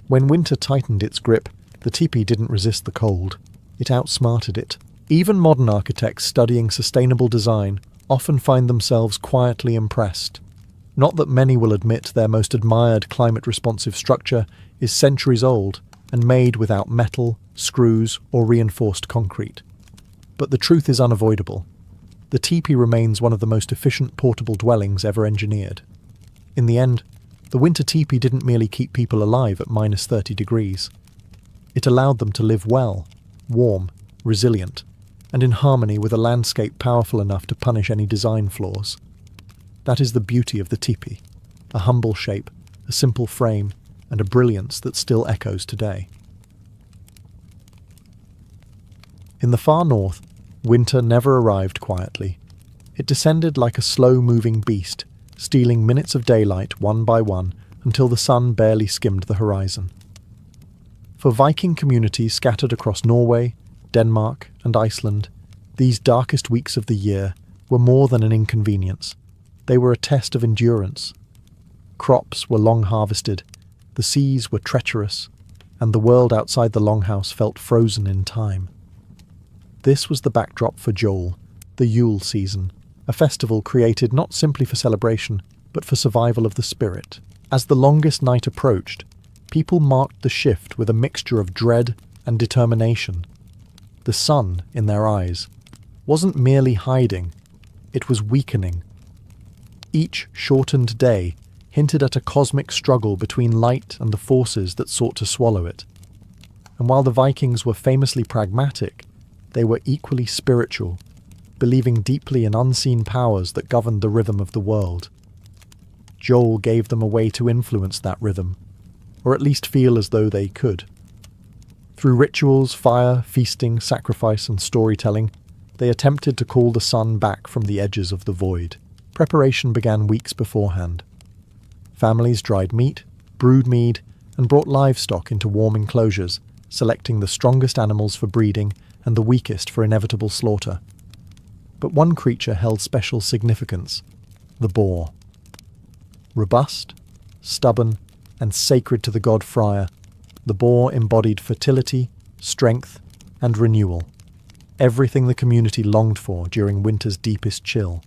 When winter tightened its grip, the teepee didn't resist the cold. It outsmarted it. Even modern architects studying sustainable design often find themselves quietly impressed. Not that many will admit their most admired climate-responsive structure is centuries old and made without metal, screws, or reinforced concrete. But the truth is unavoidable. The teepee remains one of the most efficient portable dwellings ever engineered. In the end, the winter teepee didn't merely keep people alive at -30 degrees. It allowed them to live well, warm, resilient, and in harmony with a landscape powerful enough to punish any design flaws. That is the beauty of the teepee, a humble shape, a simple frame, and a brilliance that still echoes today. In the far north, winter never arrived quietly. It descended like a slow-moving beast, stealing minutes of daylight one by one until the sun barely skimmed the horizon. For Viking communities scattered across Norway, Denmark, and Iceland, these darkest weeks of the year were more than an inconvenience. They were a test of endurance. Crops were long harvested, the seas were treacherous, and the world outside the longhouse felt frozen in time. This was the backdrop for Jol, the Yule season, a festival created not simply for celebration, but for survival of the spirit. As the longest night approached, people marked the shift with a mixture of dread and determination. The sun, in their eyes, wasn't merely hiding, it was weakening. Each shortened day hinted at a cosmic struggle between light and the forces that sought to swallow it. And while the Vikings were famously pragmatic, they were equally spiritual, believing deeply in unseen powers that governed the rhythm of the world. Jol gave them a way to influence that rhythm, or at least feel as though they could. Through rituals, fire, feasting, sacrifice, and storytelling, they attempted to call the sun back from the edges of the void. Preparation began weeks beforehand. Families dried meat, brewed mead, and brought livestock into warm enclosures, selecting the strongest animals for breeding and the weakest for inevitable slaughter. But one creature held special significance: the boar. Robust, stubborn, and sacred to the god Freyr, the boar embodied fertility, strength, and renewal, everything the community longed for during winter's deepest chill.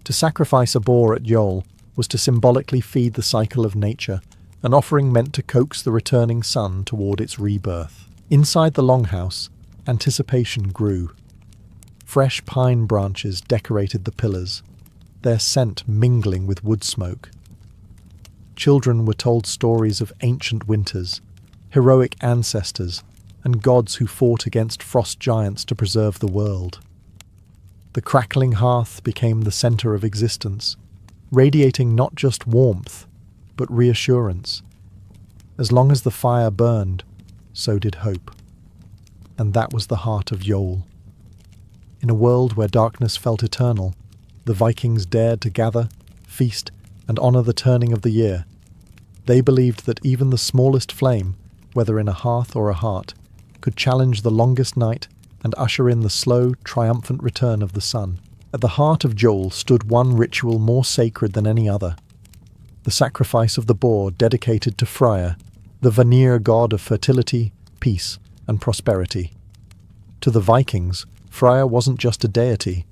To sacrifice a boar at Yule was to symbolically feed the cycle of nature, an offering meant to coax the returning sun toward its rebirth. Inside the longhouse, anticipation grew. Fresh pine branches decorated the pillars, their scent mingling with wood smoke. Children were told stories of ancient winters, heroic ancestors, and gods who fought against frost giants to preserve the world. The crackling hearth became the center of existence, radiating not just warmth, but reassurance. As long as the fire burned, so did hope. And that was the heart of Yule. In a world where darkness felt eternal, the Vikings dared to gather, feast, and honor the turning of the year. They believed that even the smallest flame, whether in a hearth or a heart, could challenge the longest night and usher in the slow, triumphant return of the sun. At the heart of Jol stood one ritual more sacred than any other: the sacrifice of the boar dedicated to Freyr, the Vanir god of fertility, peace, and prosperity. To the Vikings, Freyr wasn't just a deity.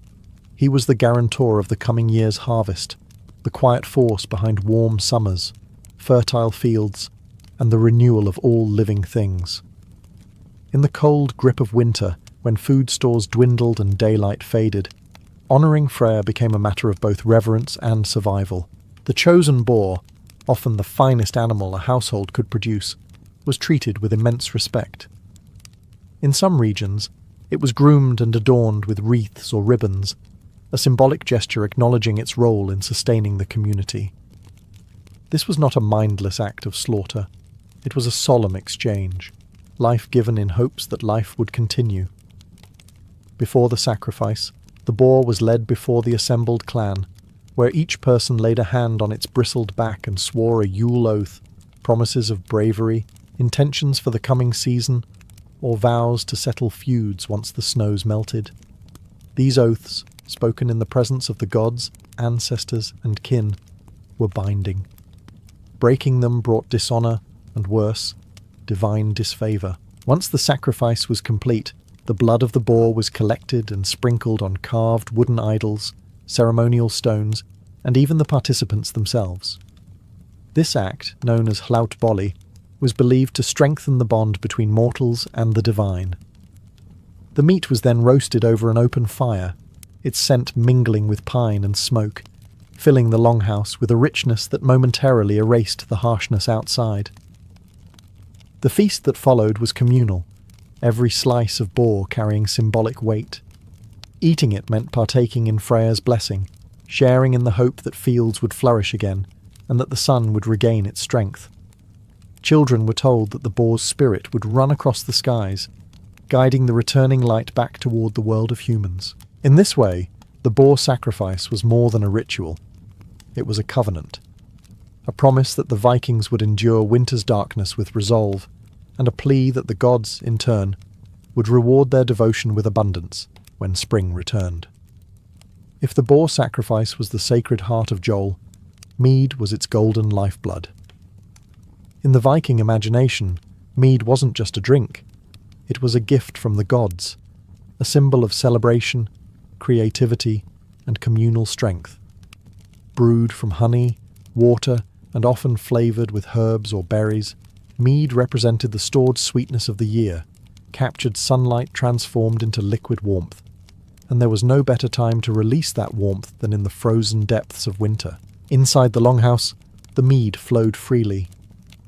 He was the guarantor of the coming year's harvest, the quiet force behind warm summers, fertile fields, and the renewal of all living things. In the cold grip of winter, when food stores dwindled and daylight faded, honoring Freyr became a matter of both reverence and survival. The chosen boar, often the finest animal a household could produce, was treated with immense respect. In some regions, it was groomed and adorned with wreaths or ribbons, a symbolic gesture acknowledging its role in sustaining the community. This was not a mindless act of slaughter. It was a solemn exchange, life given in hopes that life would continue. Before the sacrifice, the boar was led before the assembled clan, where each person laid a hand on its bristled back and swore a Yule oath, promises of bravery, intentions for the coming season, or vows to settle feuds once the snows melted. These oaths, spoken in the presence of the gods, ancestors, and kin, were binding. Breaking them brought dishonor, and worse, divine disfavor. Once the sacrifice was complete, the blood of the boar was collected and sprinkled on carved wooden idols, ceremonial stones, and even the participants themselves. This act, known as hlautbolli, was believed to strengthen the bond between mortals and the divine. The meat was then roasted over an open fire, its scent mingling with pine and smoke, filling the longhouse with a richness that momentarily erased the harshness outside. The feast that followed was communal, every slice of boar carrying symbolic weight. Eating it meant partaking in Freya's blessing, sharing in the hope that fields would flourish again and that the sun would regain its strength. Children were told that the boar's spirit would run across the skies, guiding the returning light back toward the world of humans. In this way, the boar sacrifice was more than a ritual. It was a covenant, a promise that the Vikings would endure winter's darkness with resolve, and a plea that the gods, in turn, would reward their devotion with abundance when spring returned. If the boar sacrifice was the sacred heart of Jol, mead was its golden lifeblood. In the Viking imagination, mead wasn't just a drink. It was a gift from the gods, a symbol of celebration, creativity, and communal strength. Brewed from honey, water, and often flavoured with herbs or berries, mead represented the stored sweetness of the year, captured sunlight transformed into liquid warmth. And there was no better time to release that warmth than in the frozen depths of winter. Inside the longhouse, the mead flowed freely.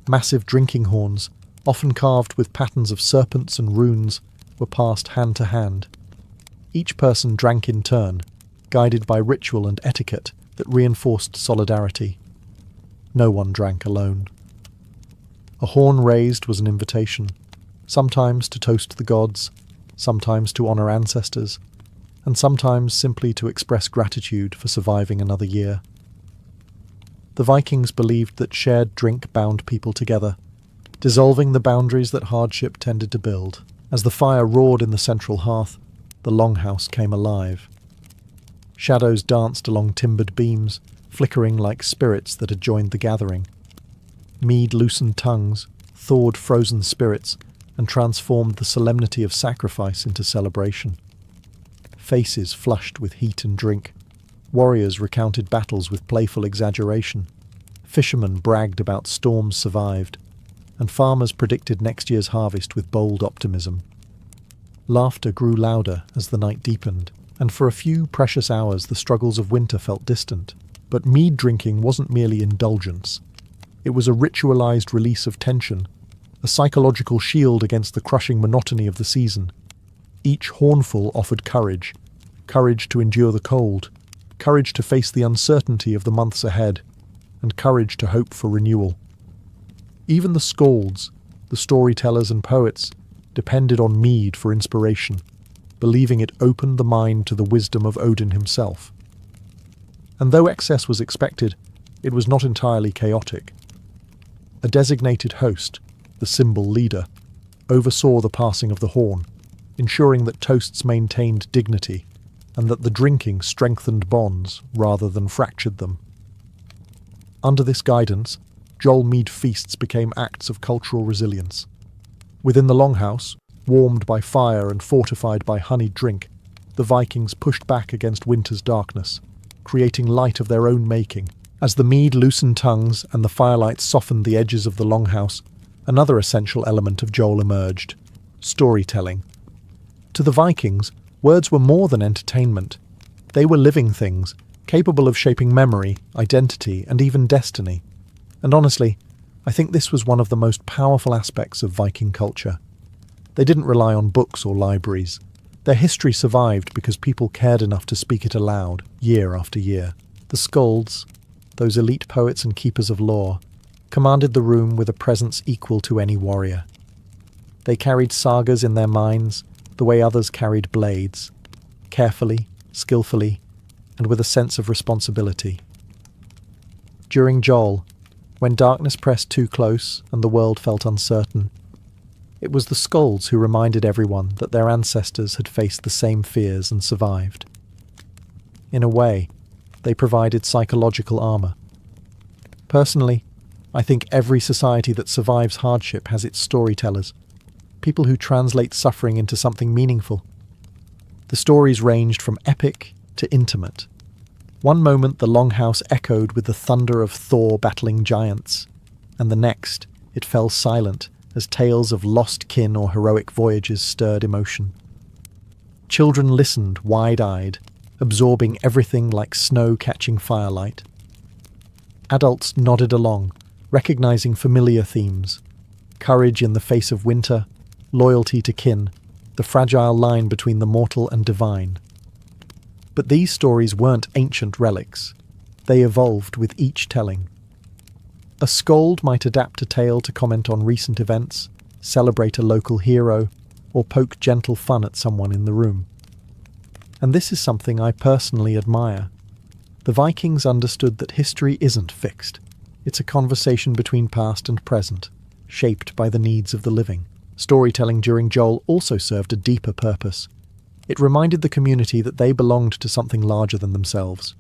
Massive drinking horns, often carved with patterns of serpents and runes, were passed hand to hand. Each person drank in turn, guided by ritual and etiquette that reinforced solidarity. No one drank alone. A horn raised was an invitation, sometimes to toast the gods, sometimes to honour ancestors, and sometimes simply to express gratitude for surviving another year. The Vikings believed that shared drink bound people together, dissolving the boundaries that hardship tended to build. As the fire roared in the central hearth, the longhouse came alive. Shadows danced along timbered beams, flickering like spirits that had joined the gathering. Mead loosened tongues, thawed frozen spirits, and transformed the solemnity of sacrifice into celebration. Faces flushed with heat and drink. Warriors recounted battles with playful exaggeration. Fishermen bragged about storms survived, and farmers predicted next year's harvest with bold optimism. Laughter grew louder as the night deepened, and for a few precious hours the struggles of winter felt distant. But mead drinking wasn't merely indulgence. It was a ritualized release of tension, a psychological shield against the crushing monotony of the season. Each hornful offered courage to endure the cold, courage to face the uncertainty of the months ahead, and courage to hope for renewal. Even the skalds, the storytellers and poets, depended on mead for inspiration, believing it opened the mind to the wisdom of Odin himself. And though excess was expected, it was not entirely chaotic. A designated host, the symbol leader, oversaw the passing of the horn, ensuring that toasts maintained dignity and that the drinking strengthened bonds rather than fractured them. Under this guidance, Jol mead feasts became acts of cultural resilience. Within the longhouse, warmed by fire and fortified by honeyed drink, the Vikings pushed back against winter's darkness, creating light of their own making. As the mead loosened tongues and the firelight softened the edges of the longhouse, another essential element of Jol emerged: storytelling. To the Vikings, words were more than entertainment. They were living things, capable of shaping memory, identity, and even destiny. And honestly, I think this was one of the most powerful aspects of Viking culture. They didn't rely on books or libraries. Their history survived because people cared enough to speak it aloud, year after year. The skalds, those elite poets and keepers of lore, commanded the room with a presence equal to any warrior. They carried sagas in their minds the way others carried blades, carefully, skillfully, and with a sense of responsibility. During Jol, when darkness pressed too close and the world felt uncertain, it was the skalds who reminded everyone that their ancestors had faced the same fears and survived. In a way, they provided psychological armor. Personally, I think every society that survives hardship has its storytellers, people who translate suffering into something meaningful. The stories ranged from epic to intimate. One moment the longhouse echoed with the thunder of Thor battling giants, and the next it fell silent as tales of lost kin or heroic voyages stirred emotion. Children listened wide-eyed, absorbing everything like snow catching firelight. Adults nodded along, recognizing familiar themes: courage in the face of winter, loyalty to kin, the fragile line between the mortal and divine. But these stories weren't ancient relics. They evolved with each telling. A skald might adapt a tale to comment on recent events, celebrate a local hero, or poke gentle fun at someone in the room. And this is something I personally admire. The Vikings understood that history isn't fixed. It's a conversation between past and present, shaped by the needs of the living. Storytelling during Jol also served a deeper purpose. It reminded the community that they belonged to something larger than themselves.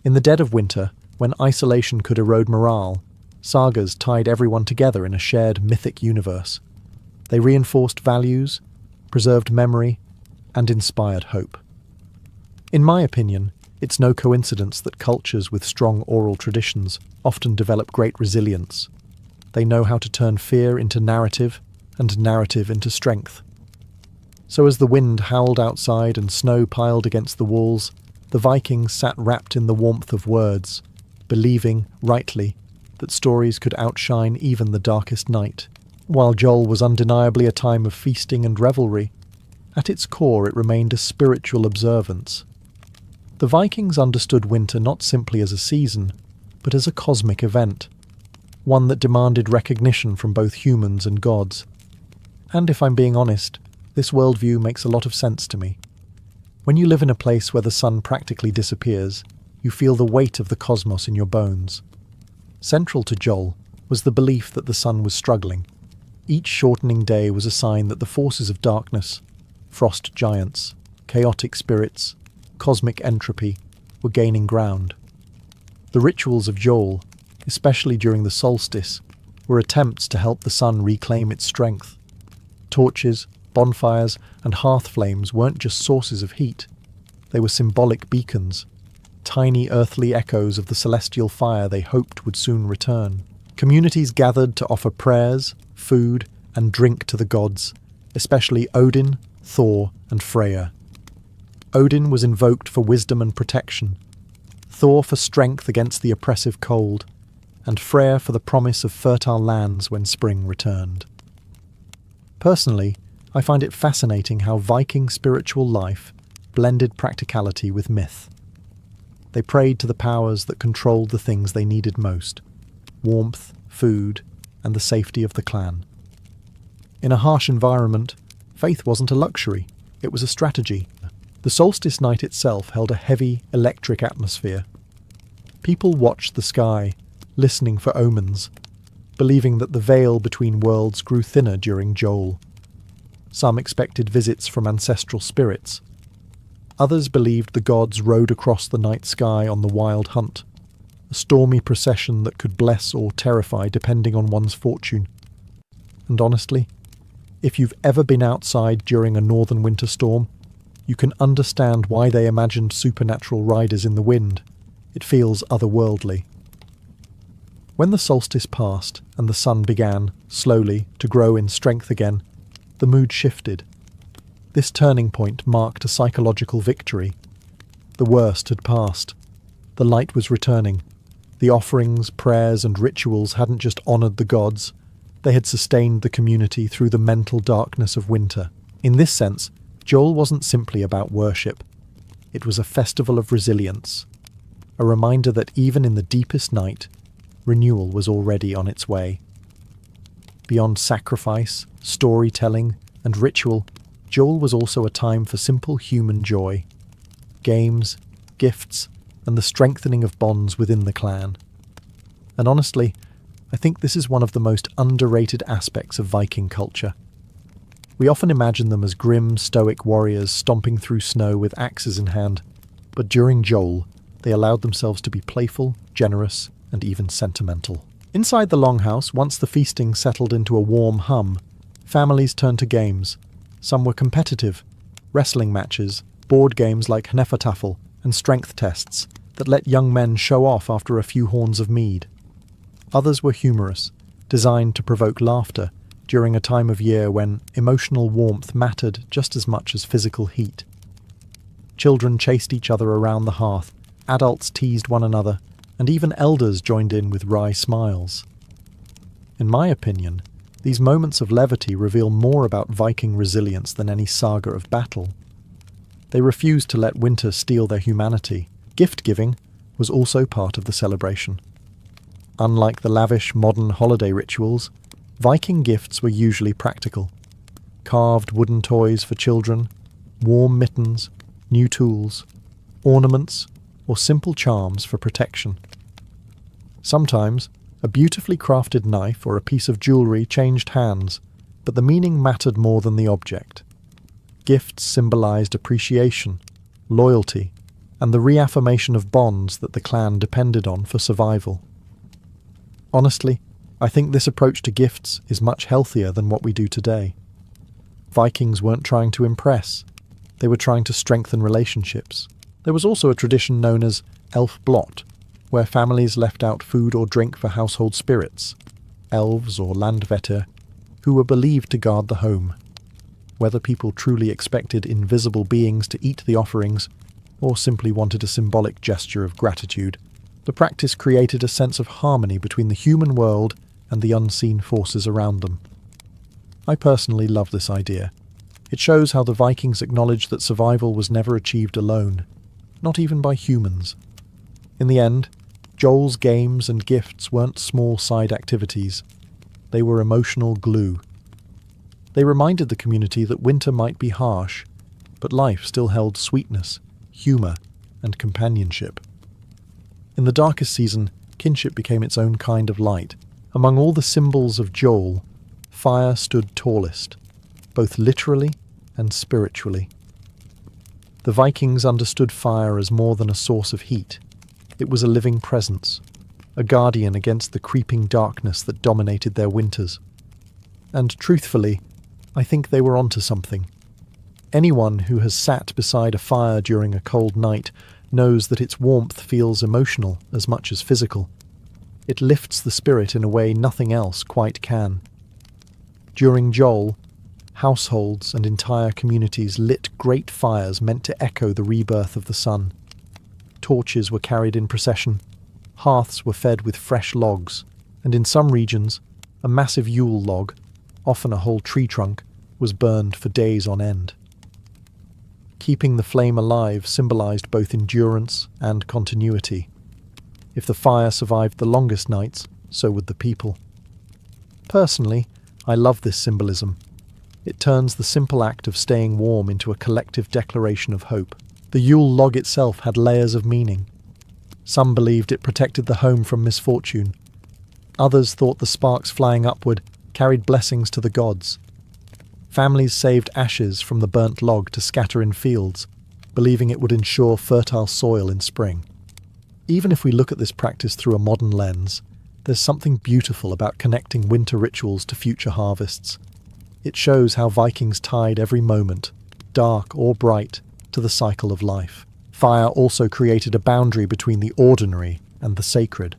In the dead of winter, when isolation could erode morale, sagas tied everyone together in a shared mythic universe. They reinforced values, preserved memory, and inspired hope. In my opinion, it's no coincidence that cultures with strong oral traditions often develop great resilience. They know how to turn fear into narrative, and narrative into strength. So as the wind howled outside and snow piled against the walls, the Vikings sat wrapped in the warmth of words, believing, rightly, that stories could outshine even the darkest night. While Jol was undeniably a time of feasting and revelry, at its core it remained a spiritual observance. The Vikings understood winter not simply as a season, but as a cosmic event, one that demanded recognition from both humans and gods. And if I'm being honest, this worldview makes a lot of sense to me. When you live in a place where the sun practically disappears, you feel the weight of the cosmos in your bones. Central to Jol was the belief that the sun was struggling. Each shortening day was a sign that the forces of darkness, frost giants, chaotic spirits, cosmic entropy, were gaining ground. The rituals of Jol, especially during the solstice, were attempts to help the sun reclaim its strength. Torches, bonfires, and hearth flames weren't just sources of heat. They were symbolic beacons, tiny earthly echoes of the celestial fire they hoped would soon return. Communities gathered to offer prayers, food, and drink to the gods, especially Odin, Thor, and Freya. Odin was invoked for wisdom and protection, Thor for strength against the oppressive cold, and Freya for the promise of fertile lands when spring returned. Personally, I find it fascinating how Viking spiritual life blended practicality with myth. They prayed to the powers that controlled the things they needed most: warmth, food, and the safety of the clan. In a harsh environment, faith wasn't a luxury, it was a strategy. The solstice night itself held a heavy, electric atmosphere. People watched the sky, listening for omens, believing that the veil between worlds grew thinner during Jol. Some expected visits from ancestral spirits. Others believed the gods rode across the night sky on the wild hunt, a stormy procession that could bless or terrify depending on one's fortune. And honestly, if you've ever been outside during a northern winter storm, you can understand why they imagined supernatural riders in the wind. It feels otherworldly. When the solstice passed and the sun began, slowly, to grow in strength again, the mood shifted. This turning point marked a psychological victory. The worst had passed. The light was returning. The offerings, prayers, and rituals hadn't just honoured the gods, they had sustained the community through the mental darkness of winter. In this sense, Jol wasn't simply about worship. It was a festival of resilience, a reminder that even in the deepest night, renewal was already on its way. Beyond sacrifice, storytelling, and ritual, Jol was also a time for simple human joy. Games, gifts, and the strengthening of bonds within the clan. And honestly, I think this is one of the most underrated aspects of Viking culture. We often imagine them as grim, stoic warriors stomping through snow with axes in hand, but during Jol, they allowed themselves to be playful, generous, and even sentimental. Inside the longhouse, once the feasting settled into a warm hum, families turned to games. Some were competitive: wrestling matches, board games like Hnefatafl, and strength tests that let young men show off after a few horns of mead. Others were humorous, designed to provoke laughter during a time of year when emotional warmth mattered just as much as physical heat. Children chased each other around the hearth, adults teased one another, and even elders joined in with wry smiles. In my opinion, These moments of levity reveal more about Viking resilience than any saga of battle. They refused to let winter steal their humanity. Gift-giving was also part of the celebration. Unlike the lavish modern holiday rituals, Viking gifts were usually practical. Carved wooden toys for children, warm mittens, new tools, ornaments, or simple charms for protection. Sometimes, a beautifully crafted knife or a piece of jewellery changed hands, but the meaning mattered more than the object. Gifts symbolised appreciation, loyalty, and the reaffirmation of bonds that the clan depended on for survival. Honestly, I think this approach to gifts is much healthier than what we do today. Vikings weren't trying to impress, they were trying to strengthen relationships. There was also a tradition known as elf blot, where families left out food or drink for household spirits, elves or landvetter, who were believed to guard the home. Whether people truly expected invisible beings to eat the offerings, or simply wanted a symbolic gesture of gratitude, the practice created a sense of harmony between the human world and the unseen forces around them. I personally love this idea. It shows how the Vikings acknowledged that survival was never achieved alone, not even by humans. In the end, Joel's games and gifts weren't small side activities. They were emotional glue. They reminded the community that winter might be harsh, but life still held sweetness, humour, and companionship. In the darkest season, kinship became its own kind of light. Among all the symbols of Joel, fire stood tallest, both literally and spiritually. The Vikings understood fire as more than a source of heat. It was a living presence, a guardian against the creeping darkness that dominated their winters. And truthfully, I think they were onto something. Anyone who has sat beside a fire during a cold night knows that its warmth feels emotional as much as physical. It lifts the spirit in a way nothing else quite can. During Joel, households and entire communities lit great fires meant to echo the rebirth of the sun. Torches were carried in procession, hearths were fed with fresh logs, and in some regions, a massive Yule log, often a whole tree trunk, was burned for days on end. Keeping the flame alive symbolised both endurance and continuity. If the fire survived the longest nights, so would the people. Personally, I love this symbolism. It turns the simple act of staying warm into a collective declaration of hope. The Yule log itself had layers of meaning. Some believed it protected the home from misfortune. Others thought the sparks flying upward carried blessings to the gods. Families saved ashes from the burnt log to scatter in fields, believing it would ensure fertile soil in spring. Even if we look at this practice through a modern lens, there's something beautiful about connecting winter rituals to future harvests. It shows how Vikings tied every moment, dark or bright, to the cycle of life. Fire also created a boundary between the ordinary and the sacred.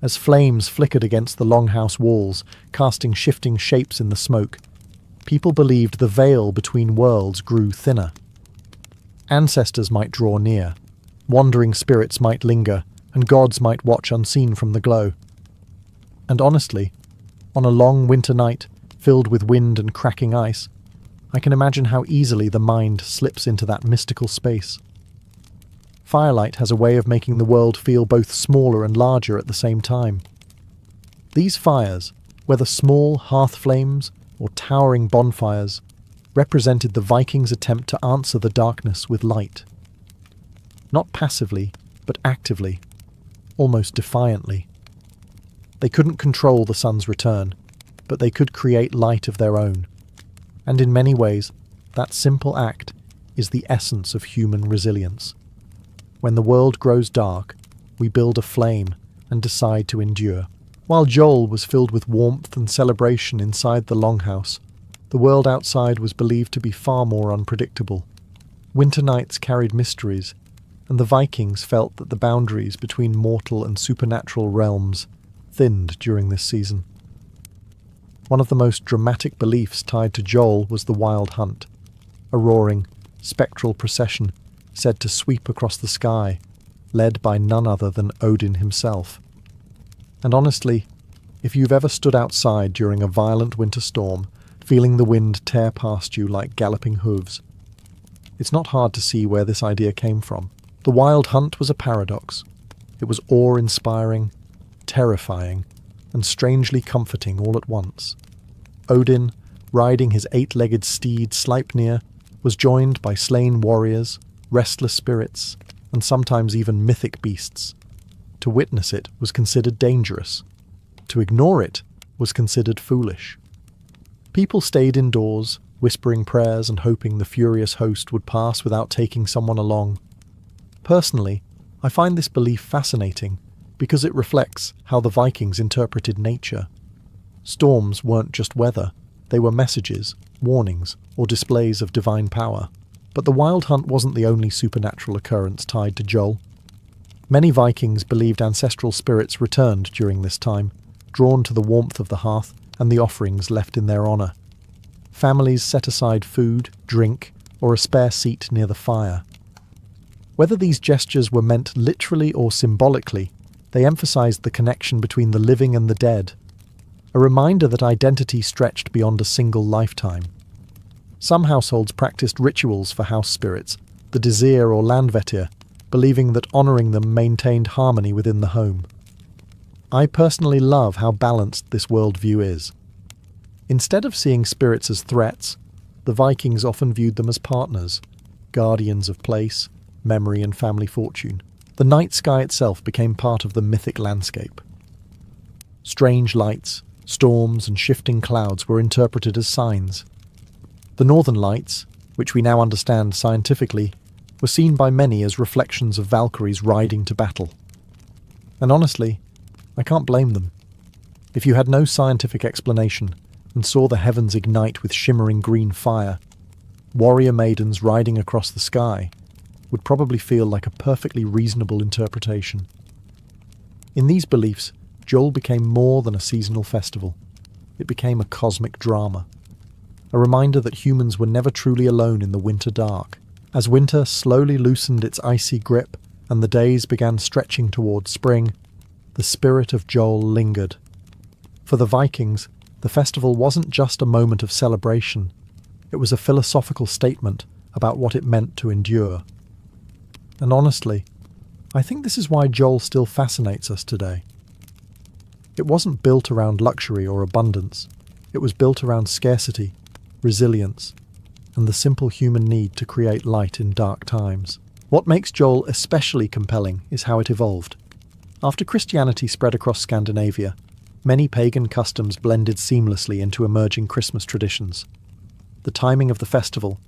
As flames flickered against the longhouse walls, casting shifting shapes in the smoke, people believed the veil between worlds grew thinner. Ancestors might draw near, wandering spirits might linger, and gods might watch unseen from the glow. And honestly, on a long winter night, filled with wind and cracking ice, I can imagine how easily the mind slips into that mystical space. Firelight has a way of making the world feel both smaller and larger at the same time. These fires, whether small hearth flames or towering bonfires, represented the Vikings' attempt to answer the darkness with light. Not passively, but actively, almost defiantly. They couldn't control the sun's return, but they could create light of their own. And in many ways, that simple act is the essence of human resilience. When the world grows dark, we build a flame and decide to endure. While Joel was filled with warmth and celebration inside the longhouse, the world outside was believed to be far more unpredictable. Winter nights carried mysteries, and the Vikings felt that the boundaries between mortal and supernatural realms thinned during this season. One of the most dramatic beliefs tied to Joel was the Wild Hunt, a roaring, spectral procession said to sweep across the sky, led by none other than Odin himself. And honestly, If you've ever stood outside during a violent winter storm, feeling the wind tear past you like galloping hooves, it's not hard to see where this idea came from. The Wild Hunt was a paradox. It was awe-inspiring, terrifying, and strangely comforting all at once. Odin, riding his 8-legged steed Sleipnir, was joined by slain warriors, restless spirits, and sometimes even mythic beasts. To witness it was considered dangerous. To ignore it was considered foolish. People stayed indoors, whispering prayers and hoping the furious host would pass without taking someone along. Personally, I find this belief fascinating because it reflects how the Vikings interpreted nature. Storms weren't just weather, they were messages, warnings, or displays of divine power. But the Wild Hunt wasn't the only supernatural occurrence tied to Jol. Many Vikings believed ancestral spirits returned during this time, drawn to the warmth of the hearth and the offerings left in their honour. Families set aside food, drink, or a spare seat near the fire. Whether these gestures were meant literally or symbolically, they emphasized the connection between the living and the dead, a reminder that identity stretched beyond a single lifetime. Some households practiced rituals for house spirits, the Dizir or Landvetir, believing that honouring them maintained harmony within the home. I personally love how balanced this worldview is. Instead of seeing spirits as threats, the Vikings often viewed them as partners, guardians of place, memory and family fortune. The night sky itself became part of the mythic landscape. Strange lights, storms and shifting clouds were interpreted as signs. The northern lights, which we now understand scientifically, were seen by many as reflections of Valkyries riding to battle. And honestly, I can't blame them. If you had no scientific explanation and saw the heavens ignite with shimmering green fire, warrior maidens riding across the sky would probably feel like a perfectly reasonable interpretation. In these beliefs, Jol became more than a seasonal festival. It became a cosmic drama, a reminder that humans were never truly alone in the winter dark. As winter slowly loosened its icy grip and the days began stretching towards spring, the spirit of Jol lingered. For the Vikings, the festival wasn't just a moment of celebration. It was a philosophical statement about what it meant to endure. And honestly, I think this is why Jol still fascinates us today. It wasn't built around luxury or abundance. It was built around scarcity, resilience, and the simple human need to create light in dark times. What makes Jol especially compelling is how it evolved. After Christianity spread across Scandinavia, many pagan customs blended seamlessly into emerging Christmas traditions. The timing of the festival,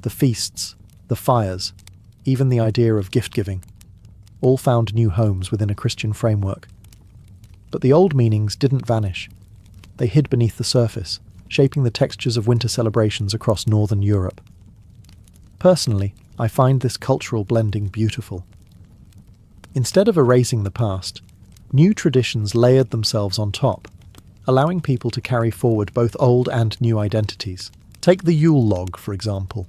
the feasts, the fires, even the idea of gift-giving, all found new homes within a Christian framework. But the old meanings didn't vanish. They hid beneath the surface, shaping the textures of winter celebrations across northern Europe. Personally, I find this cultural blending beautiful. Instead of erasing the past, new traditions layered themselves on top, allowing people to carry forward both old and new identities. Take the Yule log, for example.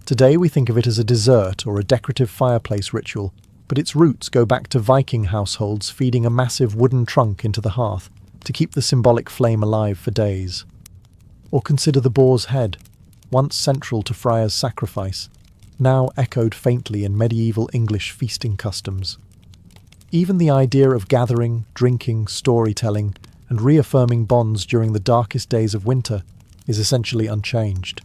Today we think of it as a dessert or a decorative fireplace ritual, but its roots go back to Viking households feeding a massive wooden trunk into the hearth to keep the symbolic flame alive for days. Or consider the boar's head, once central to Freya's sacrifice, now echoed faintly in medieval English feasting customs. Even the idea of gathering, drinking, storytelling, and reaffirming bonds during the darkest days of winter is essentially unchanged.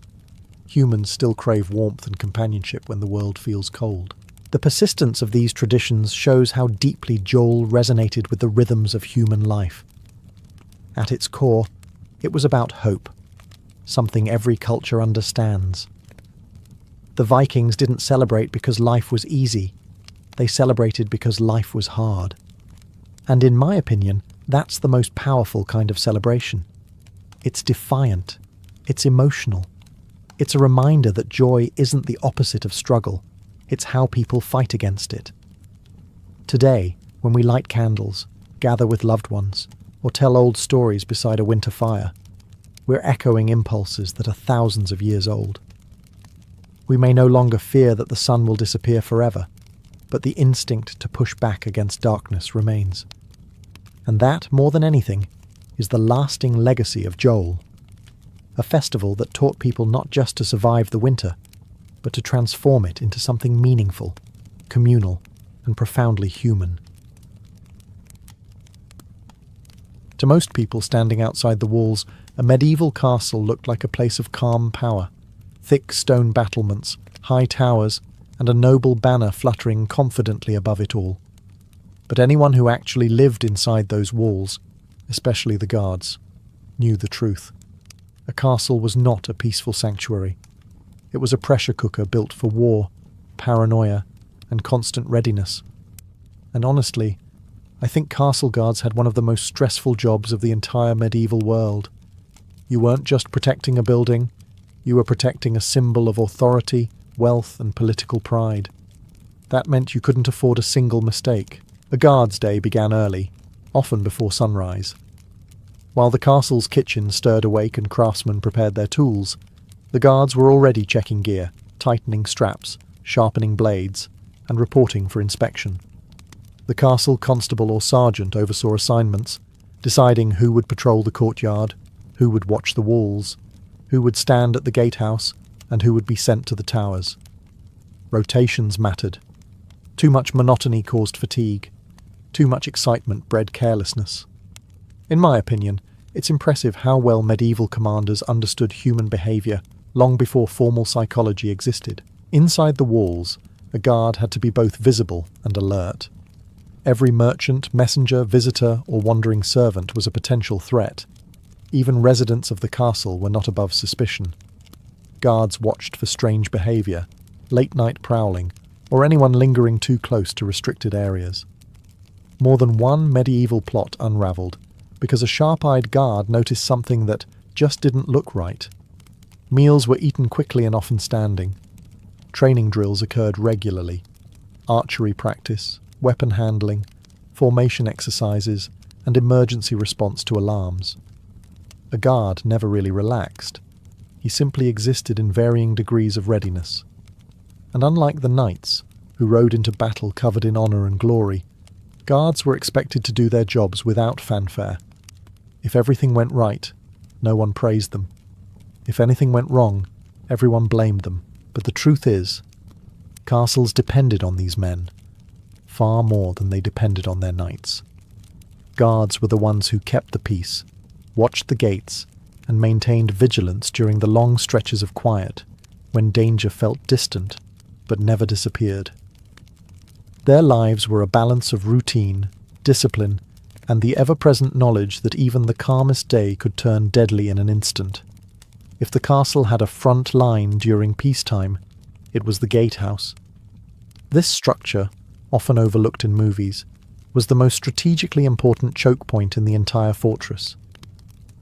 Humans still crave warmth and companionship when the world feels cold. The persistence of these traditions shows how deeply Jol resonated with the rhythms of human life. At its core, it was about hope, something every culture understands. The Vikings didn't celebrate because life was easy. They celebrated because life was hard. And in my opinion, that's the most powerful kind of celebration. It's defiant. It's emotional. It's a reminder that joy isn't the opposite of struggle. It's how people fight against it. Today, when we light candles, gather with loved ones, or tell old stories beside a winter fire, we're echoing impulses that are thousands of years old. We may no longer fear that the sun will disappear forever, but the instinct to push back against darkness remains. And that, more than anything, is the lasting legacy of Joel, a festival that taught people not just to survive the winter, but to transform it into something meaningful, communal, and profoundly human. To most people standing outside the walls, a medieval castle looked like a place of calm power, thick stone battlements, high towers, and a noble banner fluttering confidently above it all. But anyone who actually lived inside those walls, especially the guards, knew the truth. A castle was not a peaceful sanctuary. It was a pressure cooker built for war, paranoia, and constant readiness. And honestly, I think castle guards had one of the most stressful jobs of the entire medieval world. You weren't just protecting a building, you were protecting a symbol of authority, wealth, and political pride. That meant you couldn't afford a single mistake. A guard's day began early, often before sunrise. While the castle's kitchen stirred awake and craftsmen prepared their tools, the guards were already checking gear, tightening straps, sharpening blades, and reporting for inspection. The castle constable or sergeant oversaw assignments, deciding who would patrol the courtyard, who would watch the walls, who would stand at the gatehouse, and who would be sent to the towers. Rotations mattered. Too much monotony caused fatigue. Too much excitement bred carelessness. In my opinion, it's impressive how well medieval commanders understood human behaviour long before formal psychology existed. Inside the walls, a guard had to be both visible and alert. Every merchant, messenger, visitor, or wandering servant was a potential threat. Even residents of the castle were not above suspicion. Guards watched for strange behaviour, late-night prowling, or anyone lingering too close to restricted areas. More than one medieval plot unravelled because a sharp-eyed guard noticed something that just didn't look right. Meals were eaten quickly and often standing. Training drills occurred regularly. Archery practice, weapon handling, formation exercises, and emergency response to alarms. A guard never really relaxed. He simply existed in varying degrees of readiness. And unlike the knights, who rode into battle covered in honour and glory, guards were expected to do their jobs without fanfare. If everything went right, no one praised them. If anything went wrong, everyone blamed them. But the truth is, castles depended on these men, far more than they depended on their knights. Guards were the ones who kept the peace, watched the gates, and maintained vigilance during the long stretches of quiet, when danger felt distant, but never disappeared. Their lives were a balance of routine, discipline, and the ever-present knowledge that even the calmest day could turn deadly in an instant. If the castle had a front line during peacetime, it was the gatehouse. This structure, often overlooked in movies, was the most strategically important choke point in the entire fortress.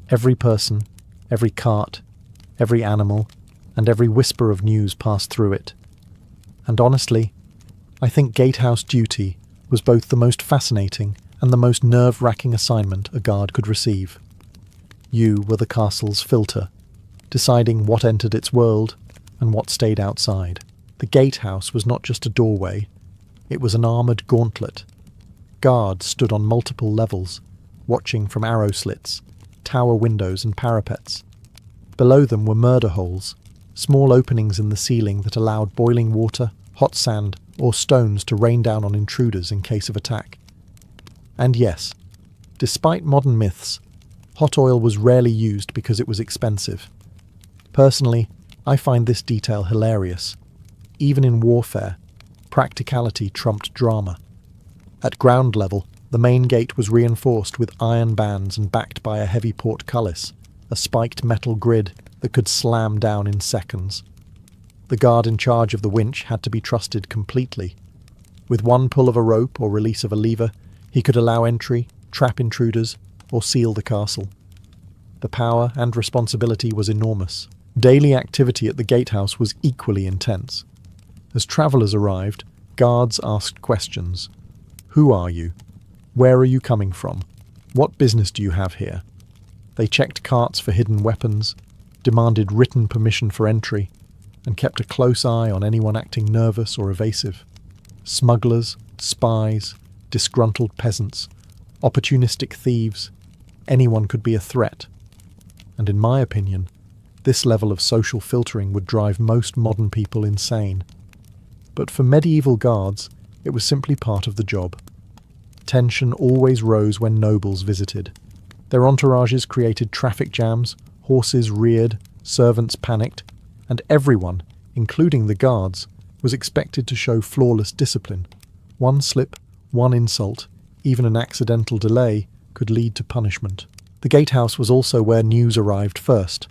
Every person, every cart, every animal, and every whisper of news passed through it. And honestly, I think gatehouse duty was both the most fascinating and the most nerve-wracking assignment a guard could receive. You were the castle's filter, deciding what entered its world and what stayed outside. The gatehouse was not just a doorway, it was an armoured gauntlet. Guards stood on multiple levels, watching from arrow slits, tower windows and parapets. Below them were murder holes, small openings in the ceiling that allowed boiling water, hot sand, or stones to rain down on intruders in case of attack. And yes, despite modern myths, hot oil was rarely used because it was expensive. Personally, I find this detail hilarious. Even in warfare, practicality trumped drama. At ground level, the main gate was reinforced with iron bands and backed by a heavy portcullis, a spiked metal grid that could slam down in seconds. The guard in charge of the winch had to be trusted completely. With one pull of a rope or release of a lever, he could allow entry, trap intruders, or seal the castle. The power and responsibility was enormous. Daily activity at the gatehouse was equally intense. As travellers arrived, guards asked questions. Who are you? Where are you coming from? What business do you have here? They checked carts for hidden weapons, demanded written permission for entry, and kept a close eye on anyone acting nervous or evasive. Smugglers, spies, disgruntled peasants, opportunistic thieves. anyone could be a threat. And in my opinion, this level of social filtering would drive most modern people insane. But for medieval guards, it was simply part of the job. Tension always rose when nobles visited. Their entourages created traffic jams, horses reared, servants panicked, and everyone, including the guards, was expected to show flawless discipline. One slip, one insult, even an accidental delay, could lead to punishment. The gatehouse was also where news arrived first.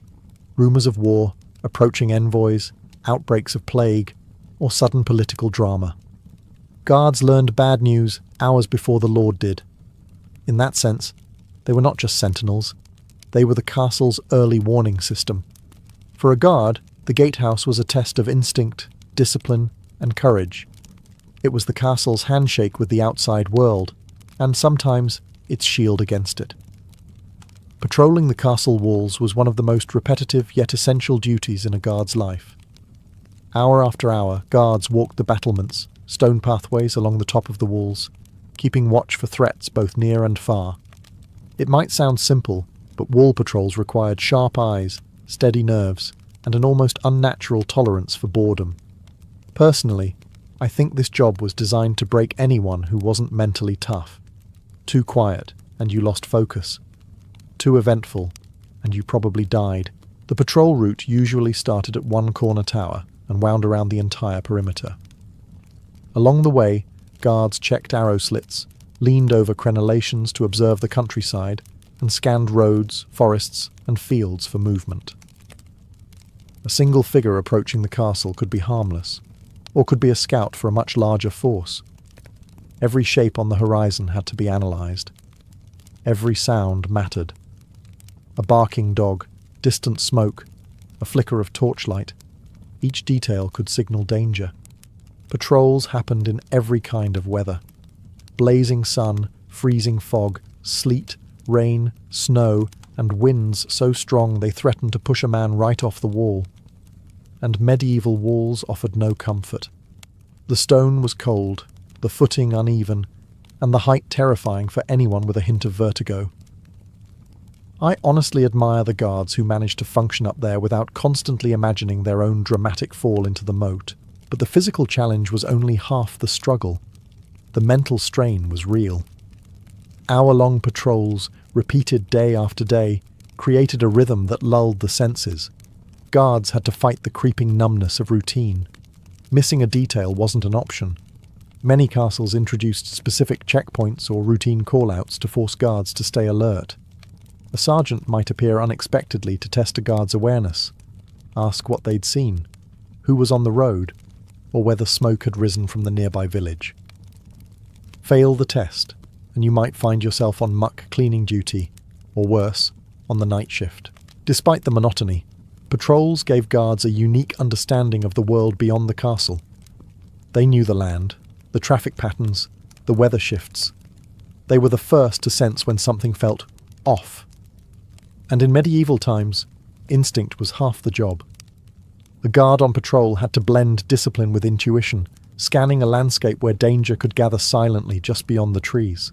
Rumours of war, approaching envoys, outbreaks of plague, or sudden political drama. Guards learned bad news hours before the Lord did. In that sense, they were not just sentinels, they were the castle's early warning system. For a guard, the gatehouse was a test of instinct, discipline, and courage. It was the castle's handshake with the outside world, and sometimes its shield against it. Patrolling the castle walls was one of the most repetitive yet essential duties in a guard's life. Hour after hour, guards walked the battlements, stone pathways along the top of the walls, keeping watch for threats both near and far. It might sound simple, but wall patrols required sharp eyes, steady nerves, and an almost unnatural tolerance for boredom. Personally, I think this job was designed to break anyone who wasn't mentally tough. Too quiet, and you lost focus. Too eventful, and you probably died. The patrol route usually started at one corner tower and wound around the entire perimeter. Along the way, guards checked arrow slits, leaned over crenellations to observe the countryside, and scanned roads, forests, and fields for movement. A single figure approaching the castle could be harmless, or could be a scout for a much larger force. Every shape on the horizon had to be analysed. Every sound mattered. A barking dog, distant smoke, a flicker of torchlight. Each detail could signal danger. Patrols happened in every kind of weather. Blazing sun, freezing fog, sleet, rain, snow, and winds so strong they threatened to push a man right off the wall. And medieval walls offered no comfort. The stone was cold, the footing uneven, and the height terrifying for anyone with a hint of vertigo. I honestly admire the guards who managed to function up there without constantly imagining their own dramatic fall into the moat. But the physical challenge was only half the struggle. The mental strain was real. Hour-long patrols, repeated day after day, created a rhythm that lulled the senses. Guards had to fight the creeping numbness of routine. Missing a detail wasn't an option. Many castles introduced specific checkpoints or routine call-outs to force guards to stay alert. A sergeant might appear unexpectedly to test a guard's awareness, ask what they'd seen, who was on the road, or whether smoke had risen from the nearby village. Fail the test, and you might find yourself on muck cleaning duty, or worse, on the night shift. Despite the monotony, patrols gave guards a unique understanding of the world beyond the castle. They knew the land, the traffic patterns, the weather shifts. They were the first to sense when something felt off. And in medieval times, instinct was half the job. The guard on patrol had to blend discipline with intuition, scanning a landscape where danger could gather silently just beyond the trees.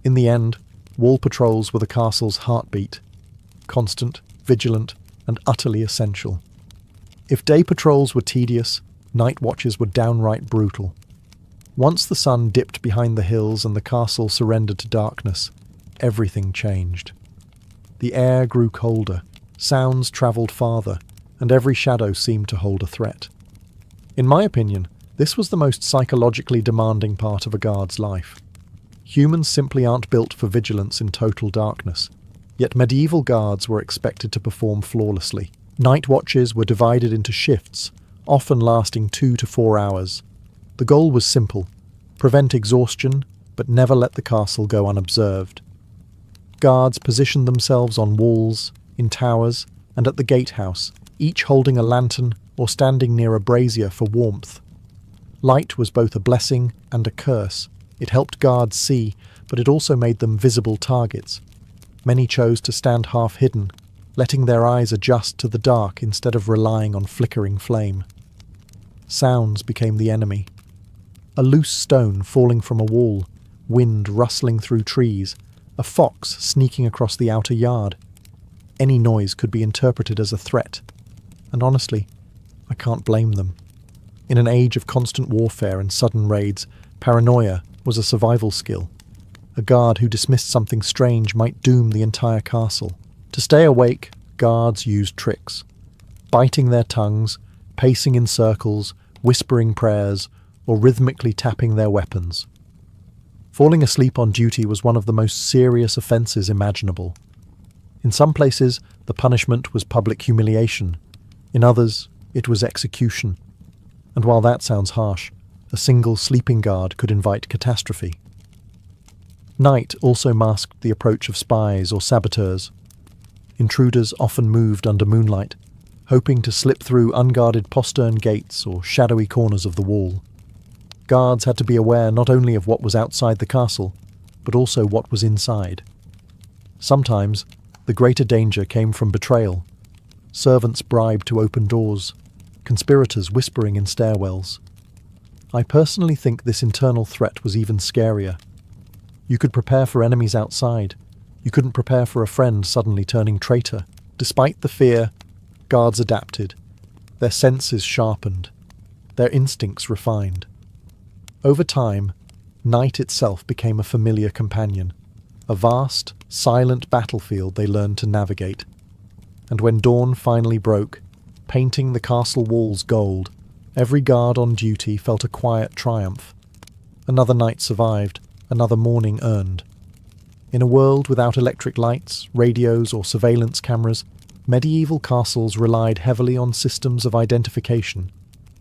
In the end, wall patrols were the castle's heartbeat, constant, vigilant, and utterly essential. If day patrols were tedious, night watches were downright brutal. Once the sun dipped behind the hills and the castle surrendered to darkness, everything changed. The air grew colder, sounds travelled farther, and every shadow seemed to hold a threat. In my opinion, this was the most psychologically demanding part of a guard's life. Humans simply aren't built for vigilance in total darkness, yet medieval guards were expected to perform flawlessly. Night watches were divided into shifts, often lasting 2 to 4 hours. The goal was simple: prevent exhaustion, but never let the castle go unobserved. Guards positioned themselves on walls, in towers, and at the gatehouse, each holding a lantern or standing near a brazier for warmth. Light was both a blessing and a curse. It helped guards see, but it also made them visible targets. Many chose to stand half-hidden, letting their eyes adjust to the dark instead of relying on flickering flame. Sounds became the enemy. A loose stone falling from a wall, wind rustling through trees, a fox sneaking across the outer yard. Any noise could be interpreted as a threat, and honestly, I can't blame them. In an age of constant warfare and sudden raids, paranoia was a survival skill. A guard who dismissed something strange might doom the entire castle. To stay awake, guards used tricks. Biting their tongues, pacing in circles, whispering prayers, or rhythmically tapping their weapons. Falling asleep on duty was one of the most serious offences imaginable. In some places, the punishment was public humiliation. In others, it was execution. And while that sounds harsh, a single sleeping guard could invite catastrophe. Night also masked the approach of spies or saboteurs. Intruders often moved under moonlight, hoping to slip through unguarded postern gates or shadowy corners of the wall. Guards had to be aware not only of what was outside the castle, but also what was inside. Sometimes, the greater danger came from betrayal. Servants bribed to open doors, conspirators whispering in stairwells. I personally think this internal threat was even scarier. You could prepare for enemies outside. You couldn't prepare for a friend suddenly turning traitor. Despite the fear, guards adapted. Their senses sharpened. Their instincts refined. Over time, night itself became a familiar companion. A vast, silent battlefield they learned to navigate. And when dawn finally broke, painting the castle walls gold, every guard on duty felt a quiet triumph. Another night survived, another morning earned. In a world without electric lights, radios, or surveillance cameras, medieval castles relied heavily on systems of identification,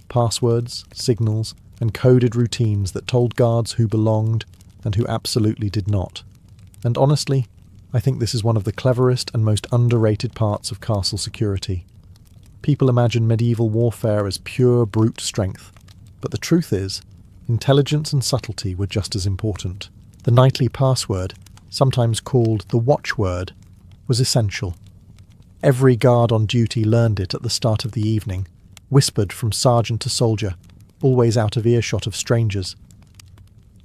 passwords, signals, and coded routines that told guards who belonged and who absolutely did not. And honestly, I think this is one of the cleverest and most underrated parts of castle security. People imagine medieval warfare as pure brute strength, but the truth is, intelligence and subtlety were just as important. The nightly password, sometimes called the watchword, was essential. Every guard on duty learned it at the start of the evening, whispered from sergeant to soldier, always out of earshot of strangers.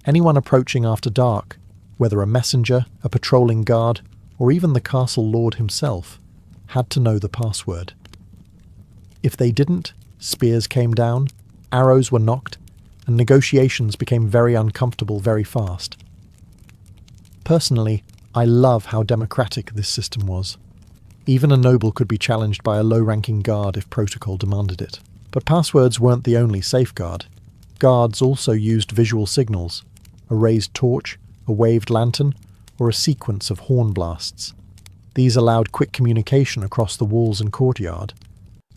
Anyone approaching after dark, whether a messenger, a patrolling guard, or even the castle lord himself, had to know the password. If they didn't, spears came down, arrows were knocked, and negotiations became very uncomfortable very fast. Personally, I love how democratic this system was. Even a noble could be challenged by a low-ranking guard if protocol demanded it. But passwords weren't the only safeguard. Guards also used visual signals, a raised torch, a waved lantern, or a sequence of horn blasts. These allowed quick communication across the walls and courtyard.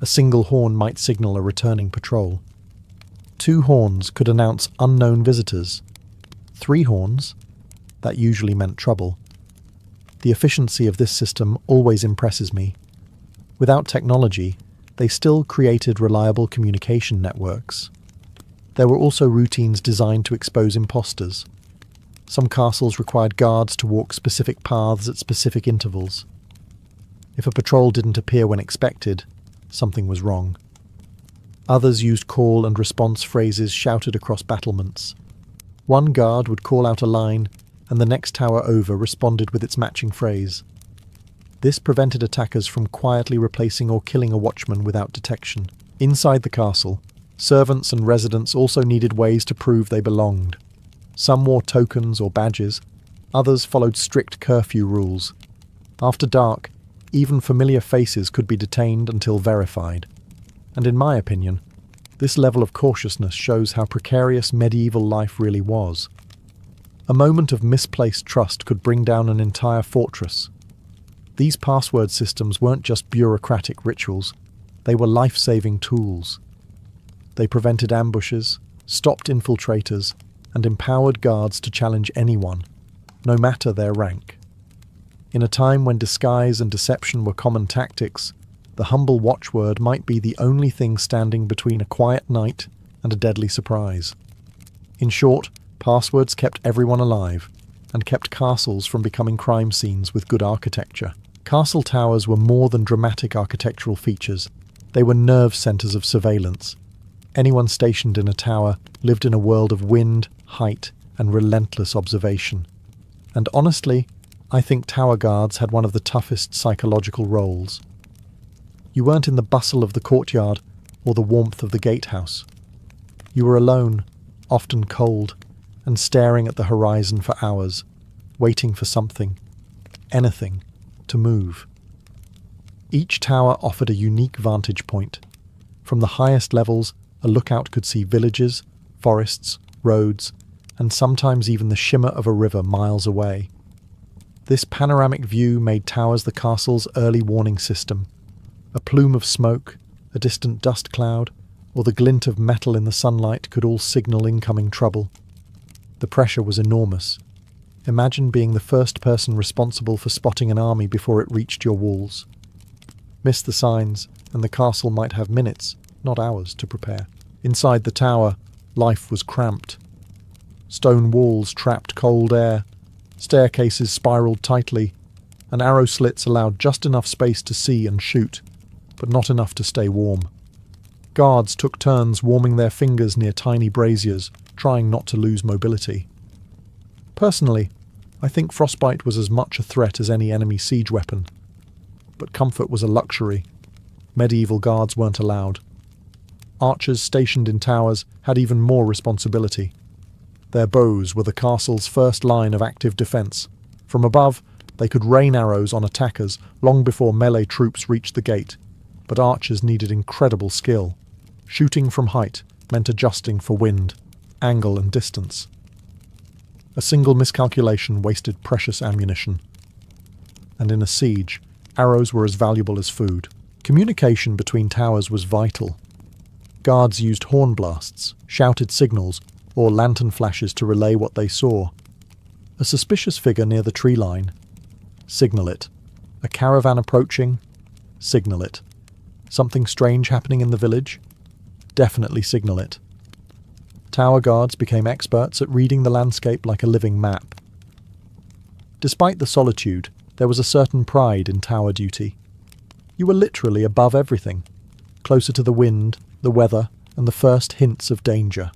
A single horn might signal a returning patrol. 2 horns could announce unknown visitors. 3 horns, that usually meant trouble. The efficiency of this system always impresses me. Without technology, they still created reliable communication networks. There were also routines designed to expose imposters. Some castles required guards to walk specific paths at specific intervals. If a patrol didn't appear when expected, something was wrong. Others used call and response phrases shouted across battlements. One guard would call out a line, and the next tower over responded with its matching phrase. This prevented attackers from quietly replacing or killing a watchman without detection. Inside the castle, servants and residents also needed ways to prove they belonged. Some wore tokens or badges, others followed strict curfew rules. After dark, even familiar faces could be detained until verified. And in my opinion, this level of cautiousness shows how precarious medieval life really was. A moment of misplaced trust could bring down an entire fortress. These password systems weren't just bureaucratic rituals, they were life-saving tools. They prevented ambushes, stopped infiltrators, and empowered guards to challenge anyone, no matter their rank. In a time when disguise and deception were common tactics, the humble watchword might be the only thing standing between a quiet night and a deadly surprise. In short, passwords kept everyone alive, and kept castles from becoming crime scenes with good architecture. Castle towers were more than dramatic architectural features. They were nerve centres of surveillance. Anyone stationed in a tower lived in a world of wind, height, and relentless observation. And honestly, I think tower guards had one of the toughest psychological roles. You weren't in the bustle of the courtyard or the warmth of the gatehouse. You were alone, often cold, and staring at the horizon for hours, waiting for something, anything, to move. Each tower offered a unique vantage point. From the highest levels, a lookout could see villages, forests, roads, and sometimes even the shimmer of a river miles away. This panoramic view made towers the castle's early warning system. A plume of smoke, a distant dust cloud, or the glint of metal in the sunlight could all signal incoming trouble. The pressure was enormous. Imagine being the first person responsible for spotting an army before it reached your walls. Miss the signs, and the castle might have minutes, not hours, to prepare. Inside the tower, life was cramped. Stone walls trapped cold air, staircases spiraled tightly, and arrow slits allowed just enough space to see and shoot, but not enough to stay warm. Guards took turns warming their fingers near tiny braziers, trying not to lose mobility. Personally, I think frostbite was as much a threat as any enemy siege weapon. But comfort was a luxury. Medieval guards weren't allowed. Archers stationed in towers had even more responsibility. Their bows were the castle's first line of active defence. From above, they could rain arrows on attackers long before melee troops reached the gate, but archers needed incredible skill. Shooting from height meant adjusting for wind, angle and distance. A single miscalculation wasted precious ammunition. And in a siege, arrows were as valuable as food. Communication between towers was vital. Guards used horn blasts, shouted signals, or lantern flashes to relay what they saw. A suspicious figure near the tree line? Signal it. A caravan approaching? Signal it. Something strange happening in the village? Definitely signal it. Tower guards became experts at reading the landscape like a living map. Despite the solitude, there was a certain pride in tower duty. You were literally above everything, closer to the wind, the weather, and the first hints of danger.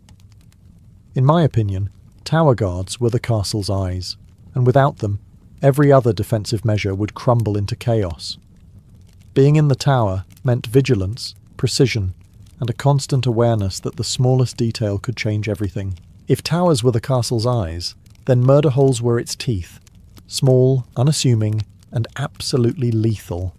In my opinion, tower guards were the castle's eyes, and without them, every other defensive measure would crumble into chaos. Being in the tower meant vigilance, precision, and a constant awareness that the smallest detail could change everything. If towers were the castle's eyes, then murder holes were its teeth, small, unassuming, and absolutely lethal.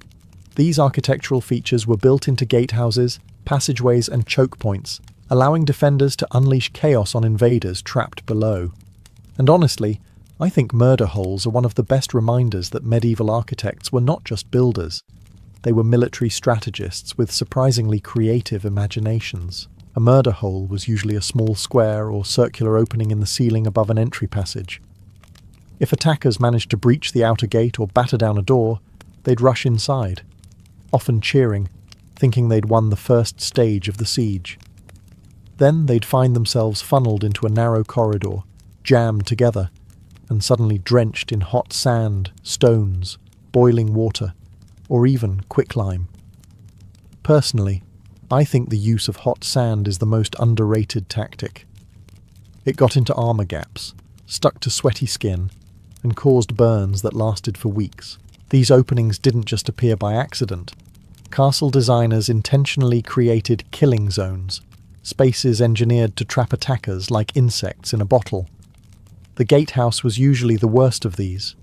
These architectural features were built into gatehouses, passageways, and choke points, allowing defenders to unleash chaos on invaders trapped below. And honestly, I think murder holes are one of the best reminders that medieval architects were not just builders. They were military strategists with surprisingly creative imaginations. A murder hole was usually a small square or circular opening in the ceiling above an entry passage. If attackers managed to breach the outer gate or batter down a door, they'd rush inside, often cheering, thinking they'd won the first stage of the siege. Then they'd find themselves funneled into a narrow corridor, jammed together, and suddenly drenched in hot sand, stones, boiling water, or even quicklime. Personally, I think the use of hot sand is the most underrated tactic. It got into armour gaps, stuck to sweaty skin, and caused burns that lasted for weeks. These openings didn't just appear by accident. Castle designers intentionally created killing zones, spaces engineered to trap attackers like insects in a bottle. The gatehouse was usually the worst of these.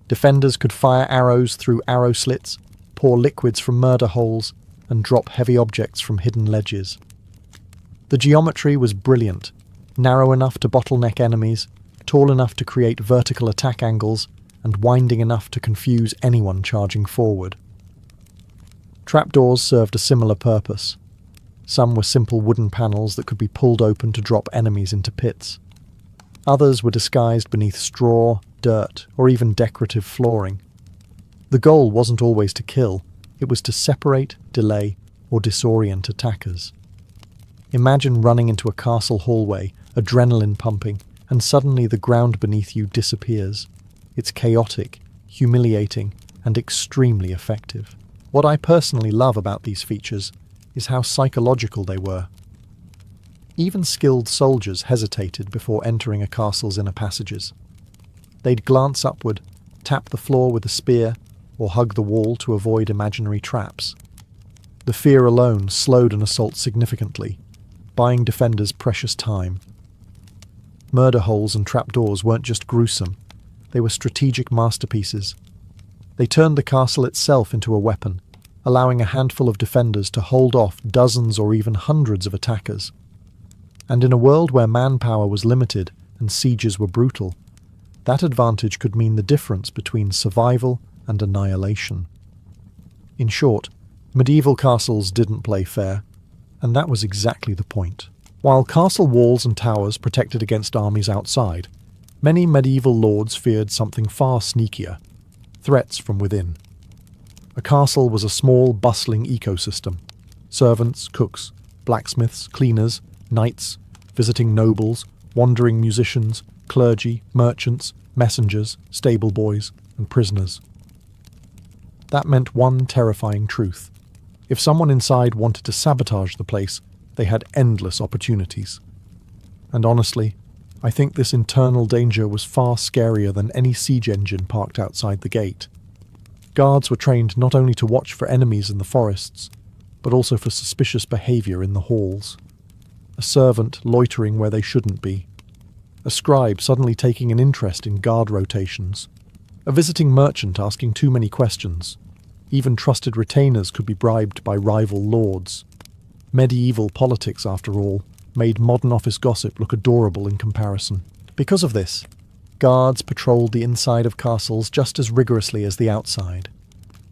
Defenders could fire arrows through arrow slits, pour liquids from murder holes, and drop heavy objects from hidden ledges. The geometry was brilliant, narrow enough to bottleneck enemies, tall enough to create vertical attack angles, and winding enough to confuse anyone charging forward. Trapdoors served a similar purpose. Some were simple wooden panels that could be pulled open to drop enemies into pits. Others were disguised beneath straw, dirt, or even decorative flooring. The goal wasn't always to kill, it was to separate, delay, or disorient attackers. Imagine running into a castle hallway, adrenaline pumping, and suddenly the ground beneath you disappears. It's chaotic, humiliating, and extremely effective. What I personally love about these features is how psychological they were. Even skilled soldiers hesitated before entering a castle's inner passages. They'd glance upward, tap the floor with a spear, or hug the wall to avoid imaginary traps. The fear alone slowed an assault significantly, buying defenders precious time. Murder holes and trapdoors weren't just gruesome, they were strategic masterpieces. They turned the castle itself into a weapon, allowing a handful of defenders to hold off dozens or even hundreds of attackers. And in a world where manpower was limited and sieges were brutal, that advantage could mean the difference between survival and annihilation. In short, medieval castles didn't play fair, and that was exactly the point. While castle walls and towers protected against armies outside, many medieval lords feared something far sneakier: threats from within. A castle was a small, bustling ecosystem. Servants, cooks, blacksmiths, cleaners, knights, visiting nobles, wandering musicians, clergy, merchants, messengers, stable boys, and prisoners. That meant one terrifying truth. If someone inside wanted to sabotage the place, they had endless opportunities. And honestly, I think this internal danger was far scarier than any siege engine parked outside the gate. Guards were trained not only to watch for enemies in the forests, but also for suspicious behavior in the halls. A servant loitering where they shouldn't be. A scribe suddenly taking an interest in guard rotations. A visiting merchant asking too many questions. Even trusted retainers could be bribed by rival lords. Medieval politics, after all, made modern office gossip look adorable in comparison. Because of this, guards patrolled the inside of castles just as rigorously as the outside.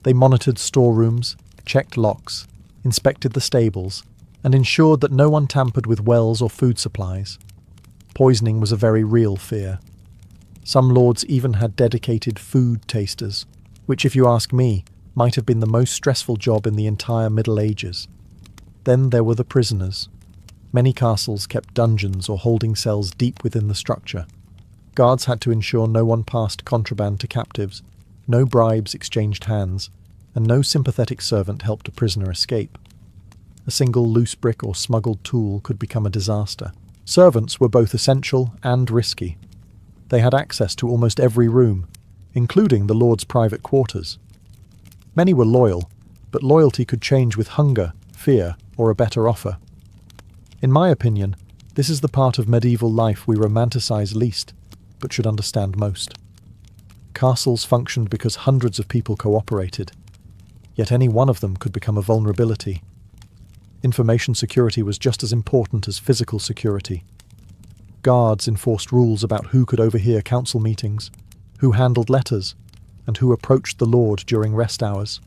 They monitored storerooms, checked locks, inspected the stables, and ensured that no one tampered with wells or food supplies. Poisoning was a very real fear. Some lords even had dedicated food tasters, which, if you ask me, might have been the most stressful job in the entire Middle Ages. Then there were the prisoners. Many castles kept dungeons or holding cells deep within the structure. Guards had to ensure no one passed contraband to captives, no bribes exchanged hands, and no sympathetic servant helped a prisoner escape. A single loose brick or smuggled tool could become a disaster. Servants were both essential and risky. They had access to almost every room, including the lord's private quarters. Many were loyal, but loyalty could change with hunger, fear, or a better offer. In my opinion, this is the part of medieval life we romanticize least, but should understand most. Castles functioned because hundreds of people cooperated, yet any one of them could become a vulnerability. Information security was just as important as physical security. Guards enforced rules about who could overhear council meetings, who handled letters, and who approached the lord during rest hours.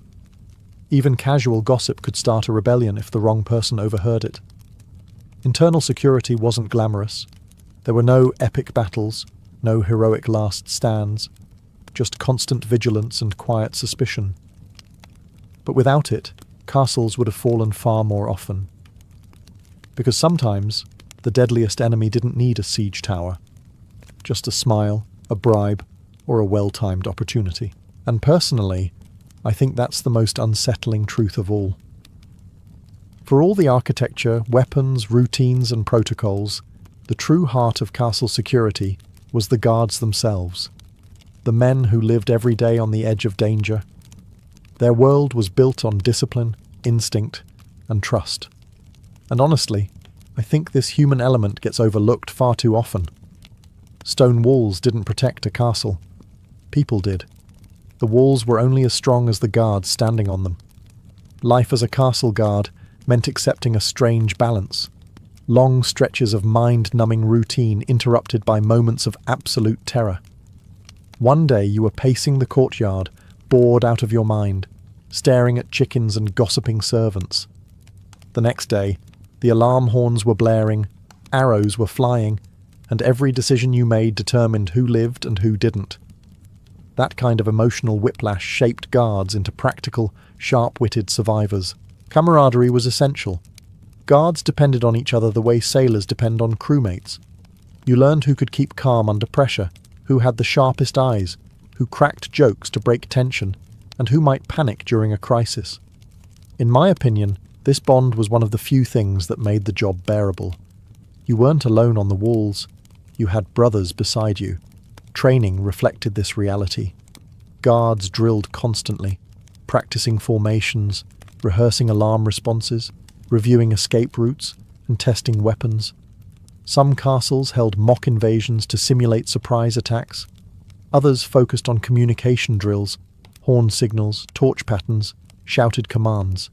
Even casual gossip could start a rebellion if the wrong person overheard it. Internal security wasn't glamorous. There were no epic battles, no heroic last stands, just constant vigilance and quiet suspicion. But without it, castles would have fallen far more often. Because sometimes, the deadliest enemy didn't need a siege tower. Just a smile, a bribe, or a well-timed opportunity. And personally, I think that's the most unsettling truth of all. For all the architecture, weapons, routines, and protocols, the true heart of castle security was the guards themselves, the men who lived every day on the edge of danger. Their world was built on discipline, instinct, and trust. And honestly, I think this human element gets overlooked far too often. Stone walls didn't protect a castle. People did. The walls were only as strong as the guards standing on them. Life as a castle guard meant accepting a strange balance. Long stretches of mind-numbing routine interrupted by moments of absolute terror. One day you were pacing the courtyard, bored out of your mind, staring at chickens and gossiping servants. The next day, the alarm horns were blaring, arrows were flying, and every decision you made determined who lived and who didn't. That kind of emotional whiplash shaped guards into practical, sharp-witted survivors. Camaraderie was essential. Guards depended on each other the way sailors depend on crewmates. You learned who could keep calm under pressure, who had the sharpest eyes, who cracked jokes to break tension, and who might panic during a crisis. In my opinion, this bond was one of the few things that made the job bearable. You weren't alone on the walls. You had brothers beside you. Training reflected this reality. Guards drilled constantly, practicing formations, rehearsing alarm responses, reviewing escape routes, and testing weapons. Some castles held mock invasions to simulate surprise attacks. Others focused on communication drills, horn signals, torch patterns, shouted commands.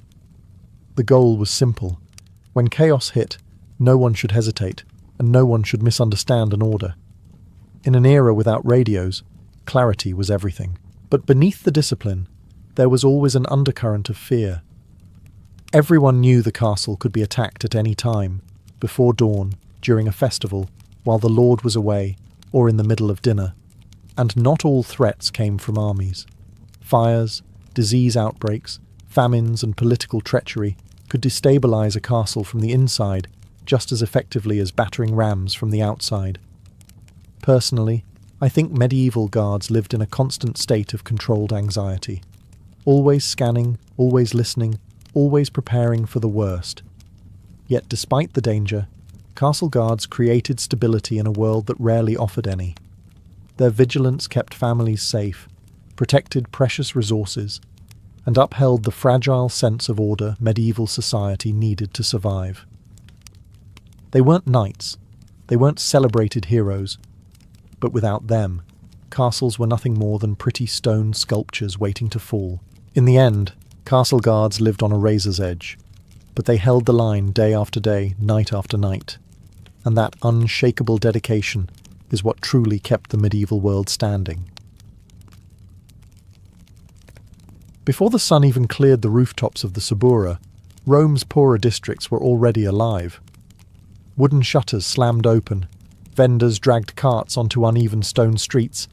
The goal was simple. When chaos hit, no one should hesitate, and no one should misunderstand an order. In an era without radios, clarity was everything. But beneath the discipline, there was always an undercurrent of fear. Everyone knew the castle could be attacked at any time, before dawn, during a festival, while the Lord was away, or in the middle of dinner. And not all threats came from armies. Fires, disease outbreaks, famines and political treachery could destabilize a castle from the inside just as effectively as battering rams from the outside. Personally, I think medieval guards lived in a constant state of controlled anxiety. Always scanning, always listening, always preparing for the worst. Yet despite the danger, castle guards created stability in a world that rarely offered any. Their vigilance kept families safe, protected precious resources, and upheld the fragile sense of order medieval society needed to survive. They weren't knights, they weren't celebrated heroes, but without them, castles were nothing more than pretty stone sculptures waiting to fall. In the end, castle guards lived on a razor's edge, but they held the line day after day, night after night, and that unshakable dedication is what truly kept the medieval world standing. Before the sun even cleared the rooftops of the Subura, Rome's poorer districts were already alive. Wooden shutters slammed open, vendors dragged carts onto uneven stone streets,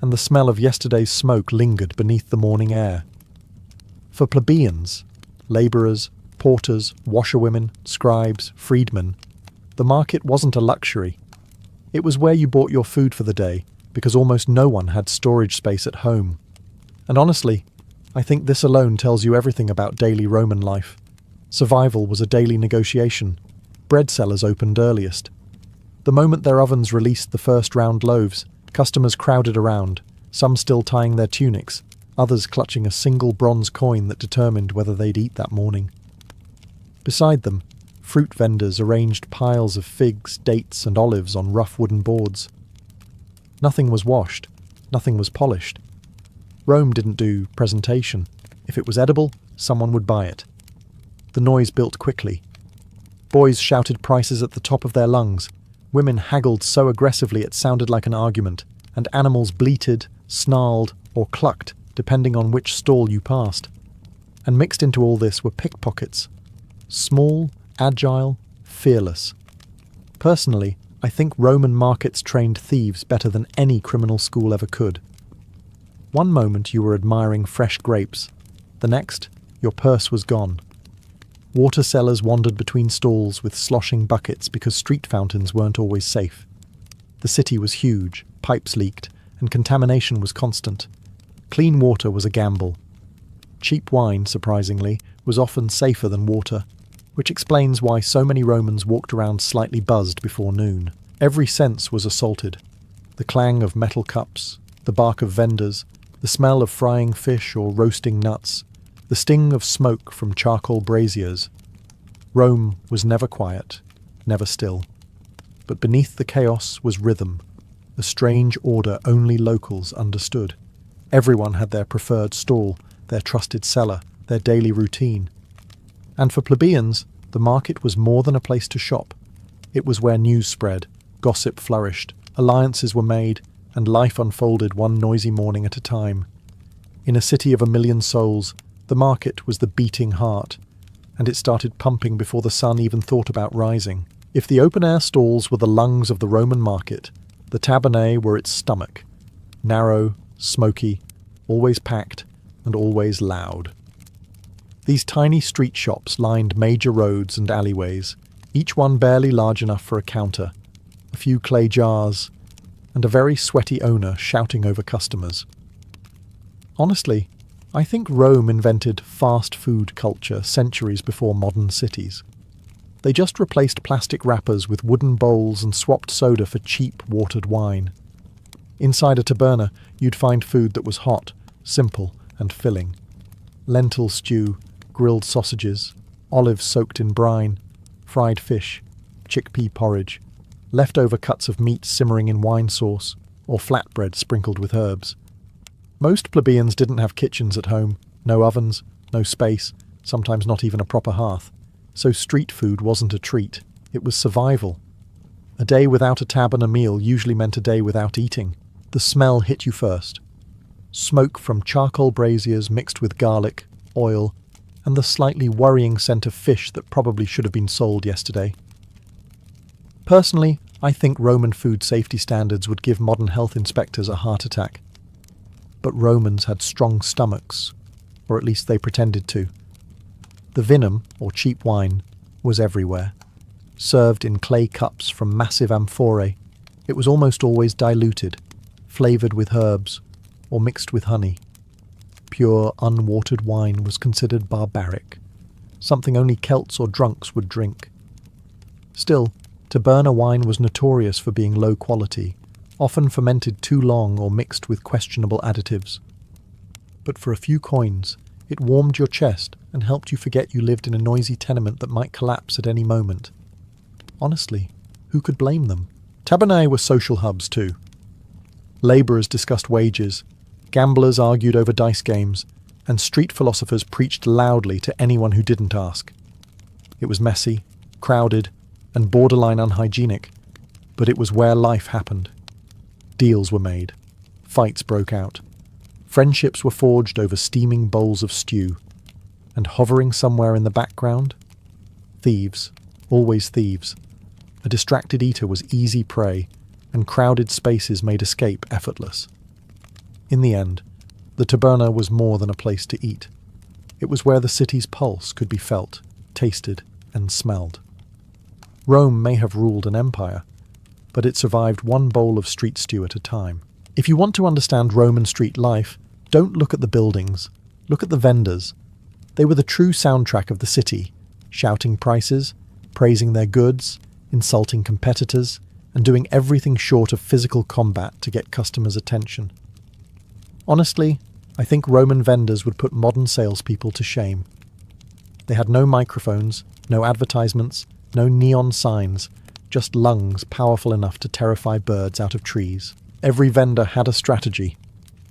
and the smell of yesterday's smoke lingered beneath the morning air. For plebeians, labourers, porters, washerwomen, scribes, freedmen, the market wasn't a luxury. It was where you bought your food for the day, because almost no one had storage space at home. And honestly, I think this alone tells you everything about daily Roman life. Survival was a daily negotiation. Bread sellers opened earliest. The moment their ovens released the first round loaves, customers crowded around, some still tying their tunics, others clutching a single bronze coin that determined whether they'd eat that morning. Beside them, fruit vendors arranged piles of figs, dates, and olives on rough wooden boards. Nothing was washed, nothing was polished. Rome didn't do presentation. If it was edible, someone would buy it. The noise built quickly. Boys shouted prices at the top of their lungs. Women haggled so aggressively it sounded like an argument, and animals bleated, snarled, or clucked, depending on which stall you passed. And mixed into all this were pickpockets. Small, agile, fearless. Personally, I think Roman markets trained thieves better than any criminal school ever could. One moment you were admiring fresh grapes, the next, your purse was gone. Water sellers wandered between stalls with sloshing buckets because street fountains weren't always safe. The city was huge, pipes leaked, and contamination was constant. Clean water was a gamble. Cheap wine, surprisingly, was often safer than water, which explains why so many Romans walked around slightly buzzed before noon. Every sense was assaulted. The clang of metal cups, the bark of vendors, the smell of frying fish or roasting nuts, the sting of smoke from charcoal braziers. Rome was never quiet, never still. But beneath the chaos was rhythm, a strange order only locals understood. Everyone had their preferred stall, their trusted cellar, their daily routine. And for plebeians, the market was more than a place to shop. It was where news spread, gossip flourished, alliances were made, and life unfolded one noisy morning at a time. In a city of 1 million souls, the market was the beating heart, and it started pumping before the sun even thought about rising. If the open-air stalls were the lungs of the Roman market, the tabernae were its stomach, narrow, smoky, always packed, and always loud. These tiny street shops lined major roads and alleyways, each one barely large enough for a counter, a few clay jars, and a very sweaty owner shouting over customers. Honestly, I think Rome invented fast food culture centuries before modern cities. They just replaced plastic wrappers with wooden bowls and swapped soda for cheap watered wine. Inside a taberna, you'd find food that was hot, simple and filling. Lentil stew, grilled sausages, olives soaked in brine, fried fish, chickpea porridge, leftover cuts of meat simmering in wine sauce, or flatbread sprinkled with herbs. Most plebeians didn't have kitchens at home, no ovens, no space, sometimes not even a proper hearth. So street food wasn't a treat, it was survival. A day without a tab and a meal usually meant a day without eating. The smell hit you first. Smoke from charcoal braziers mixed with garlic, oil, and the slightly worrying scent of fish that probably should have been sold yesterday. Personally, I think Roman food safety standards would give modern health inspectors a heart attack. But Romans had strong stomachs, or at least they pretended to. The vinum, or cheap wine, was everywhere. Served in clay cups from massive amphorae, it was almost always diluted, flavoured with herbs, or mixed with honey. Pure, unwatered wine was considered barbaric, something only Celts or drunks would drink. Still, Taberna wine was notorious for being low quality, often fermented too long or mixed with questionable additives. But for a few coins, it warmed your chest and helped you forget you lived in a noisy tenement that might collapse at any moment. Honestly, who could blame them? Tabernae were social hubs too. Labourers discussed wages, gamblers argued over dice games, and street philosophers preached loudly to anyone who didn't ask. It was messy, crowded, and borderline unhygienic, but it was where life happened. Deals were made. Fights broke out. Friendships were forged over steaming bowls of stew. And hovering somewhere in the background? Thieves. Always thieves. A distracted eater was easy prey, and crowded spaces made escape effortless. In the end, the taberna was more than a place to eat. It was where the city's pulse could be felt, tasted, and smelled. Rome may have ruled an empire, but it survived one bowl of street stew at a time. If you want to understand Roman street life, don't look at the buildings, look at the vendors. They were the true soundtrack of the city, shouting prices, praising their goods, insulting competitors, and doing everything short of physical combat to get customers' attention. Honestly, I think Roman vendors would put modern salespeople to shame. They had no microphones, no advertisements, no neon signs, just lungs powerful enough to terrify birds out of trees. Every vendor had a strategy.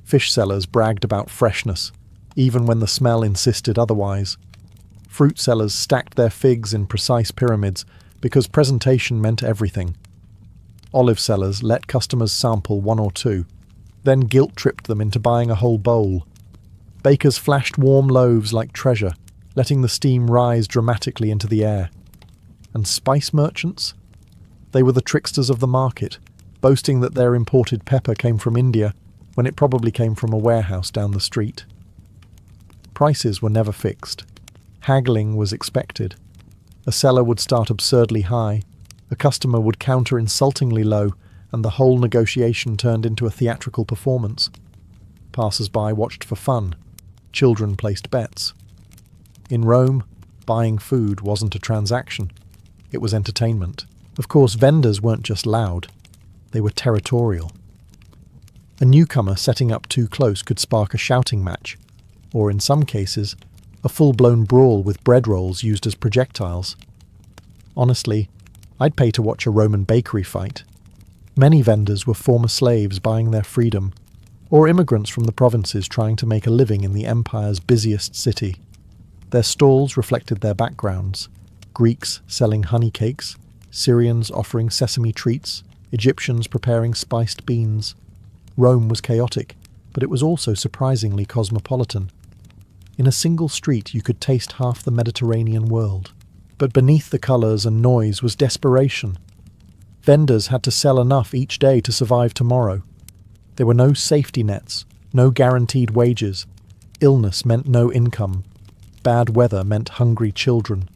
Fish sellers bragged about freshness, even when the smell insisted otherwise. Fruit sellers stacked their figs in precise pyramids because presentation meant everything. Olive sellers let customers sample one or two, then guilt-tripped them into buying a whole bowl. Bakers flashed warm loaves like treasure, letting the steam rise dramatically into the air. And spice merchants? They were the tricksters of the market, boasting that their imported pepper came from India when it probably came from a warehouse down the street. Prices were never fixed. Haggling was expected. A seller would start absurdly high, a customer would counter insultingly low, and the whole negotiation turned into a theatrical performance. Passers-by watched for fun. Children placed bets. In Rome, buying food wasn't a transaction. It was entertainment. Of course, vendors weren't just loud. They were territorial. A newcomer setting up too close could spark a shouting match, or in some cases, a full-blown brawl with bread rolls used as projectiles. Honestly, I'd pay to watch a Roman bakery fight. Many vendors were former slaves buying their freedom, or immigrants from the provinces trying to make a living in the empire's busiest city. Their stalls reflected their backgrounds: Greeks selling honey cakes, Syrians offering sesame treats, Egyptians preparing spiced beans. Rome was chaotic, but it was also surprisingly cosmopolitan. In a single street you could taste half the Mediterranean world. But beneath the colours and noise was desperation. Vendors had to sell enough each day to survive tomorrow. There were no safety nets, no guaranteed wages. Illness meant no income. Bad weather meant hungry children.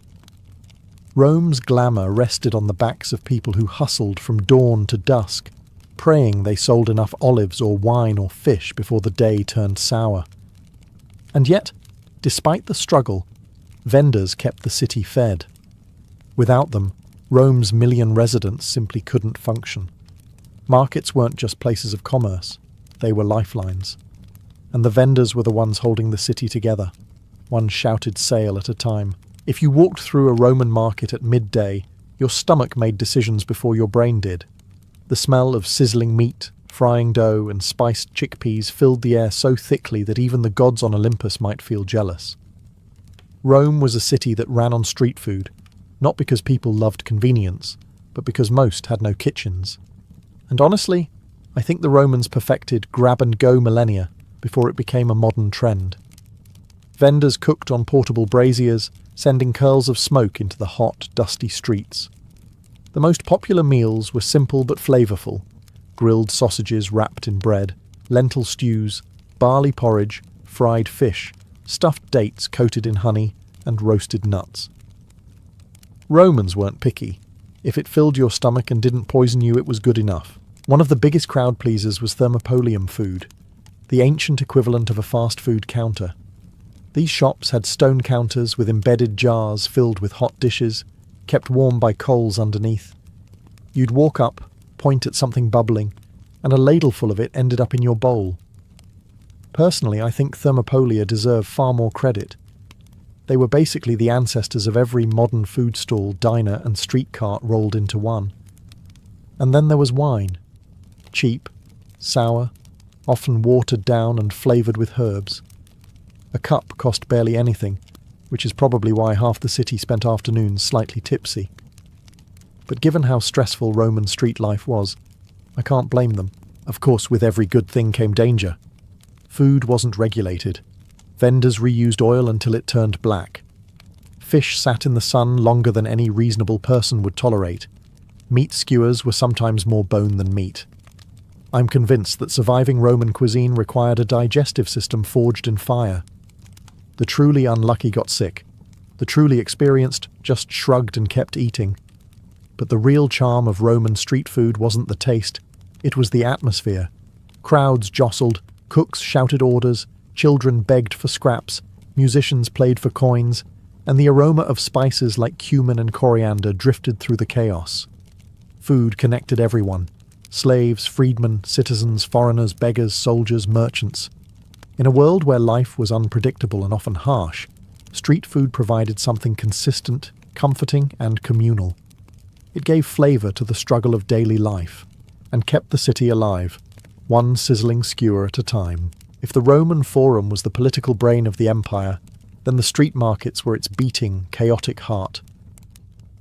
Rome's glamour rested on the backs of people who hustled from dawn to dusk, praying they sold enough olives or wine or fish before the day turned sour. And yet, despite the struggle, vendors kept the city fed. Without them, Rome's million residents simply couldn't function. Markets weren't just places of commerce, they were lifelines. and the vendors were the ones holding the city together, one shouted sale at a time. If you walked through a Roman market at midday, your stomach made decisions before your brain did. The smell of sizzling meat, frying dough, and spiced chickpeas filled the air so thickly that even the gods on Olympus might feel jealous. Rome was a city that ran on street food, not because people loved convenience, but because most had no kitchens. And honestly, I think the Romans perfected grab-and-go millennia before it became a modern trend. Vendors cooked on portable braziers, sending curls of smoke into the hot, dusty streets. The most popular meals were simple but flavorful: grilled sausages wrapped in bread, lentil stews, barley porridge, fried fish, stuffed dates coated in honey, and roasted nuts. Romans weren't picky. If it filled your stomach and didn't poison you, it was good enough. One of the biggest crowd pleasers was thermopolium food, the ancient equivalent of a fast food counter. These shops had stone counters with embedded jars filled with hot dishes, kept warm by coals underneath. You'd walk up, point at something bubbling, and a ladleful of it ended up in your bowl. Personally, I think thermopolia deserve far more credit. They were basically the ancestors of every modern food stall, diner, and street cart rolled into one. And then there was wine. Cheap, sour, often watered down and flavoured with herbs. A cup cost barely anything, which is probably why half the city spent afternoons slightly tipsy. But given how stressful Roman street life was, I can't blame them. Of course, with every good thing came danger. Food wasn't regulated. Vendors reused oil until it turned black. Fish sat in the sun longer than any reasonable person would tolerate. Meat skewers were sometimes more bone than meat. I'm convinced that surviving Roman cuisine required a digestive system forged in fire. The truly unlucky got sick. The truly experienced just shrugged and kept eating. But the real charm of Roman street food wasn't the taste, it was the atmosphere. Crowds jostled, cooks shouted orders, children begged for scraps, musicians played for coins, and the aroma of spices like cumin and coriander drifted through the chaos. Food connected everyone: slaves, freedmen, citizens, foreigners, beggars, soldiers, merchants. In a world where life was unpredictable and often harsh, street food provided something consistent, comforting, and communal. It gave flavour to the struggle of daily life, and kept the city alive, one sizzling skewer at a time. If the Roman Forum was the political brain of the empire, then the street markets were its beating, chaotic heart.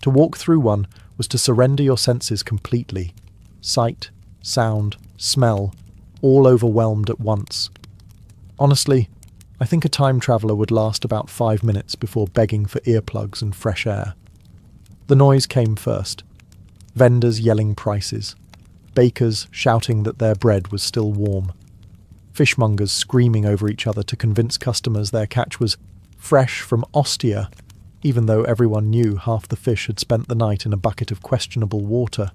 To walk through one was to surrender your senses completely. Sight, sound, smell, all overwhelmed at once. Honestly, I think a time traveller would last about 5 minutes before begging for earplugs and fresh air. The noise came first. Vendors yelling prices. Bakers shouting that their bread was still warm. Fishmongers screaming over each other to convince customers their catch was fresh from Ostia, even though everyone knew half the fish had spent the night in a bucket of questionable water.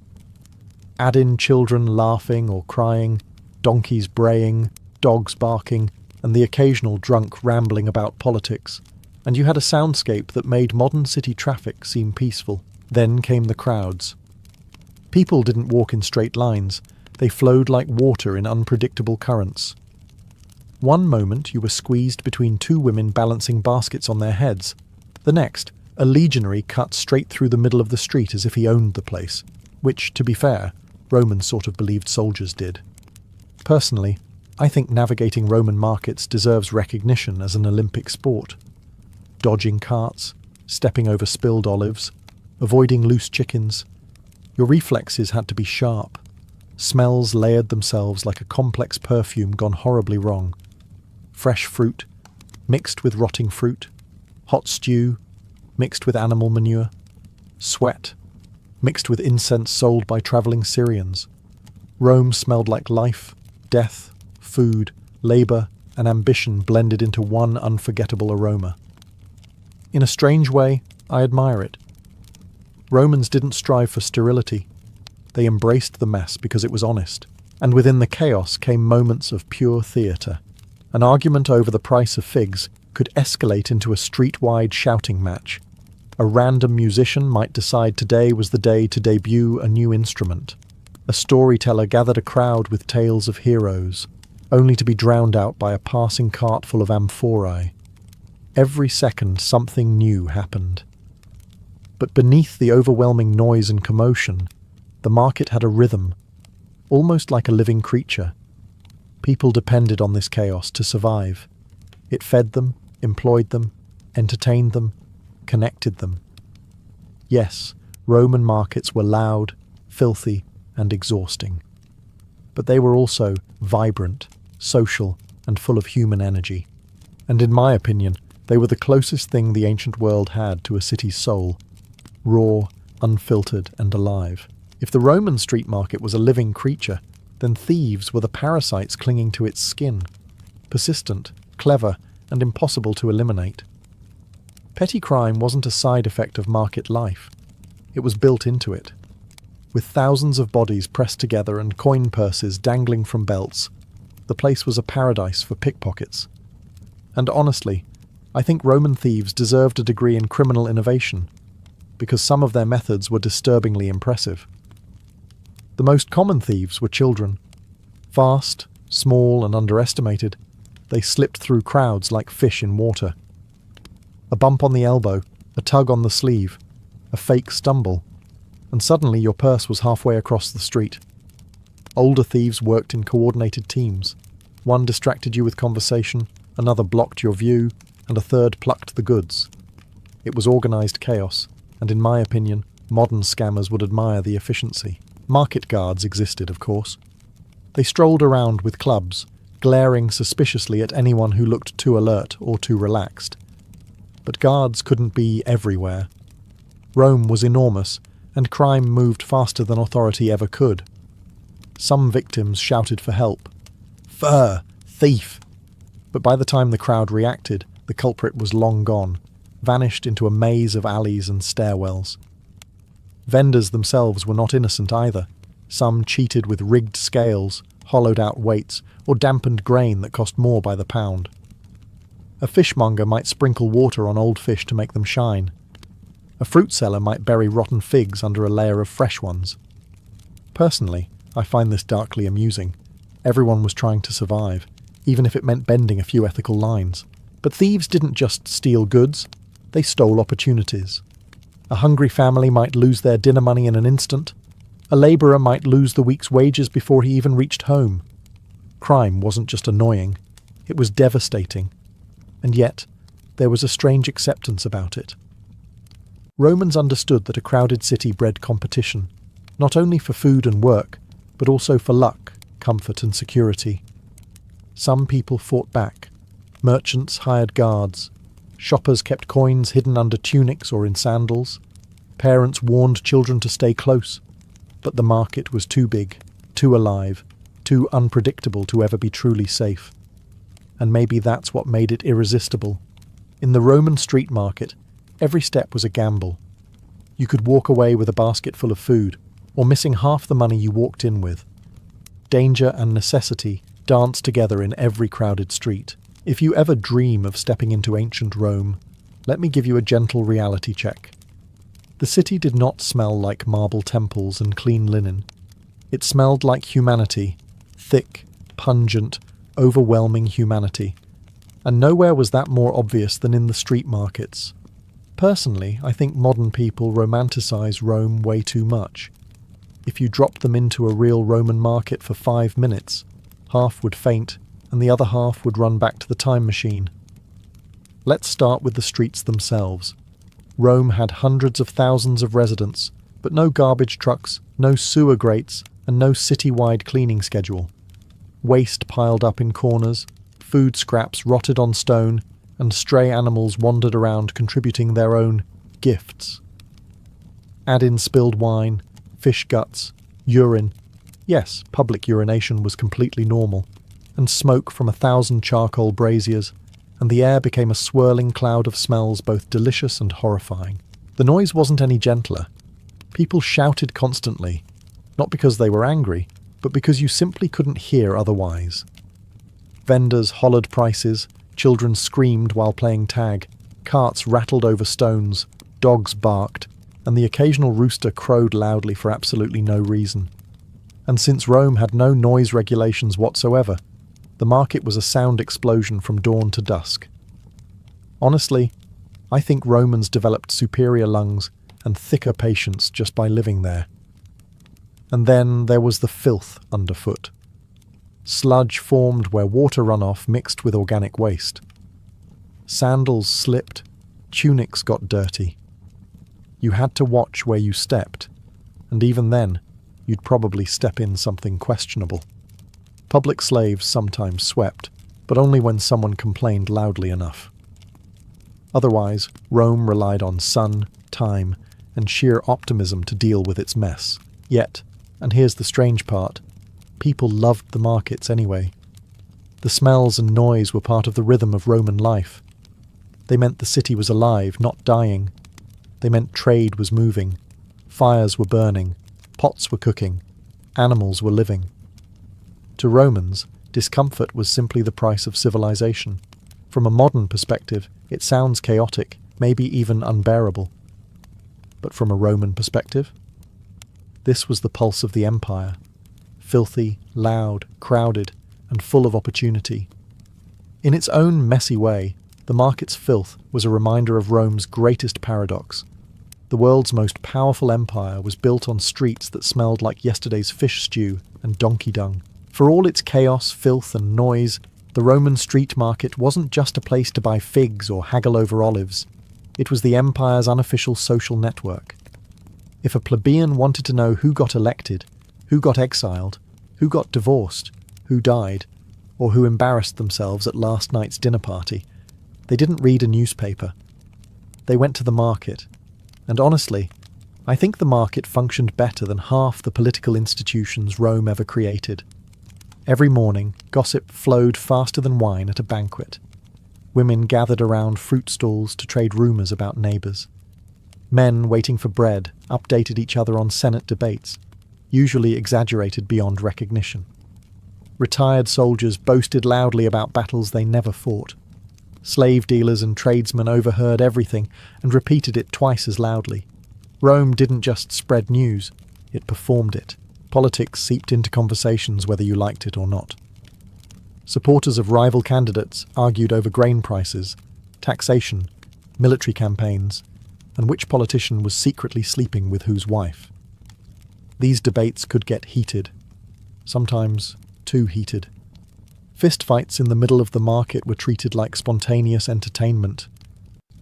Add in children laughing or crying, donkeys braying, dogs barking, and the occasional drunk rambling about politics, and you had a soundscape that made modern city traffic seem peaceful. Then came the crowds. People didn't walk in straight lines. They flowed like water in unpredictable currents. One moment you were squeezed between two women balancing baskets on their heads. The next, a legionary cut straight through the middle of the street as if he owned the place, which, to be fair, Romans sort of believed soldiers did. Personally, I think navigating Roman markets deserves recognition as an Olympic sport. Dodging carts, stepping over spilled olives, avoiding loose chickens. Your reflexes had to be sharp. Smells layered themselves like a complex perfume gone horribly wrong. Fresh fruit, mixed with rotting fruit. Hot stew, mixed with animal manure. Sweat, mixed with incense sold by travelling Syrians. Rome smelled like life, death, food, labour, and ambition blended into one unforgettable aroma. In a strange way, I admire it. Romans didn't strive for sterility. They embraced the mess because it was honest, and within the chaos came moments of pure theatre. An argument over the price of figs could escalate into a street-wide shouting match. A random musician might decide today was the day to debut a new instrument. A storyteller gathered a crowd with tales of heroes. only to be drowned out by a passing cart full of amphorae. Every second something new happened. But beneath the overwhelming noise and commotion, the market had a rhythm, almost like a living creature. People depended on this chaos to survive. It fed them, employed them, entertained them, connected them. Yes, Roman markets were loud, filthy, and exhausting. But they were also vibrant, social, and full of human energy. And in my opinion, they were the closest thing the ancient world had to a city's soul, raw, unfiltered, and alive. If the Roman street market was a living creature, then thieves were the parasites clinging to its skin, persistent, clever, and impossible to eliminate. Petty crime wasn't a side effect of market life. It was built into it. With thousands of bodies pressed together and coin purses dangling from belts, the place was a paradise for pickpockets. And honestly, I think Roman thieves deserved a degree in criminal innovation, because some of their methods were disturbingly impressive. The most common thieves were children. Fast, small, and underestimated, they slipped through crowds like fish in water. A bump on the elbow, a tug on the sleeve, a fake stumble, and suddenly your purse was halfway across the street. Older thieves worked in coordinated teams. One distracted you with conversation, another blocked your view, and a third plucked the goods. It was organized chaos, and in my opinion, modern scammers would admire the efficiency. Market guards existed, of course. They strolled around with clubs, glaring suspiciously at anyone who looked too alert or too relaxed. But guards couldn't be everywhere. Rome was enormous, and crime moved faster than authority ever could. Some victims shouted for help. "Fur! Thief!" But by the time the crowd reacted, the culprit was long gone, vanished into a maze of alleys and stairwells. Vendors themselves were not innocent either. Some cheated with rigged scales, hollowed out weights, or dampened grain that cost more by the pound. A fishmonger might sprinkle water on old fish to make them shine. A fruit seller might bury rotten figs under a layer of fresh ones. Personally, I find this darkly amusing. Everyone was trying to survive, even if it meant bending a few ethical lines. But thieves didn't just steal goods, they stole opportunities. A hungry family might lose their dinner money in an instant. A labourer might lose the week's wages before he even reached home. Crime wasn't just annoying, it was devastating. And yet, there was a strange acceptance about it. Romans understood that a crowded city bred competition, not only for food and work, but also for luck, comfort and security. Some people fought back. Merchants hired guards. Shoppers kept coins hidden under tunics or in sandals. Parents warned children to stay close. But the market was too big, too alive, too unpredictable to ever be truly safe. And maybe that's what made it irresistible. In the Roman street market, every step was a gamble. You could walk away with a basket full of food, or missing half the money you walked in with. Danger and necessity danced together in every crowded street. If you ever dream of stepping into ancient Rome, let me give you a gentle reality check. The city did not smell like marble temples and clean linen. It smelled like humanity, thick, pungent, overwhelming humanity. And nowhere was that more obvious than in the street markets. Personally, I think modern people romanticize Rome way too much. If you dropped them into a real Roman market for 5 minutes, half would faint and the other half would run back to the time machine. Let's start with the streets themselves. Rome had hundreds of thousands of residents, but no garbage trucks, no sewer grates, and no city-wide cleaning schedule. Waste piled up in corners, food scraps rotted on stone, and stray animals wandered around contributing their own gifts. Add in spilled wine, fish guts, urine. Yes, public urination was completely normal, and smoke from 1,000 charcoal braziers, and the air became a swirling cloud of smells both delicious and horrifying. The noise wasn't any gentler. People shouted constantly, not because they were angry, but because you simply couldn't hear otherwise. Vendors hollered prices, children screamed while playing tag, carts rattled over stones, dogs barked, and the occasional rooster crowed loudly for absolutely no reason. And since Rome had no noise regulations whatsoever, The market was a sound explosion from dawn to dusk. Honestly, I think Romans developed superior lungs and thicker patience just by living there. And then there was the filth underfoot. Sludge formed where water runoff mixed with organic waste. Sandals slipped, tunics got dirty. You had to watch where you stepped, and even then, you'd probably step in something questionable. Public slaves sometimes swept, but only when someone complained loudly enough. Otherwise, Rome relied on sun, time, and sheer optimism to deal with its mess. Yet, and here's the strange part, people loved the markets anyway. The smells and noise were part of the rhythm of Roman life. They meant the city was alive, not dying. They meant trade was moving, fires were burning, pots were cooking, animals were living. To Romans, discomfort was simply the price of civilization. From a modern perspective, it sounds chaotic, maybe even unbearable. But from a Roman perspective, this was the pulse of the empire. Filthy, loud, crowded, and full of opportunity. In its own messy way, the market's filth was a reminder of Rome's greatest paradox. The world's most powerful empire was built on streets that smelled like yesterday's fish stew and donkey dung. For all its chaos, filth, and noise, the Roman street market wasn't just a place to buy figs or haggle over olives. It was the empire's unofficial social network. If a plebeian wanted to know who got elected, who got exiled, who got divorced, who died, or who embarrassed themselves at last night's dinner party, they didn't read a newspaper. They went to the market. And honestly, I think the market functioned better than half the political institutions Rome ever created. Every morning, gossip flowed faster than wine at a banquet. Women gathered around fruit stalls to trade rumours about neighbours. Men waiting for bread updated each other on Senate debates, usually exaggerated beyond recognition. Retired soldiers boasted loudly about battles they never fought. Slave dealers and tradesmen overheard everything and repeated it twice as loudly. Rome didn't just spread news, it performed it. Politics seeped into conversations whether you liked it or not. Supporters of rival candidates argued over grain prices, taxation, military campaigns, and which politician was secretly sleeping with whose wife. These debates could get heated, sometimes too heated. Fistfights in the middle of the market were treated like spontaneous entertainment.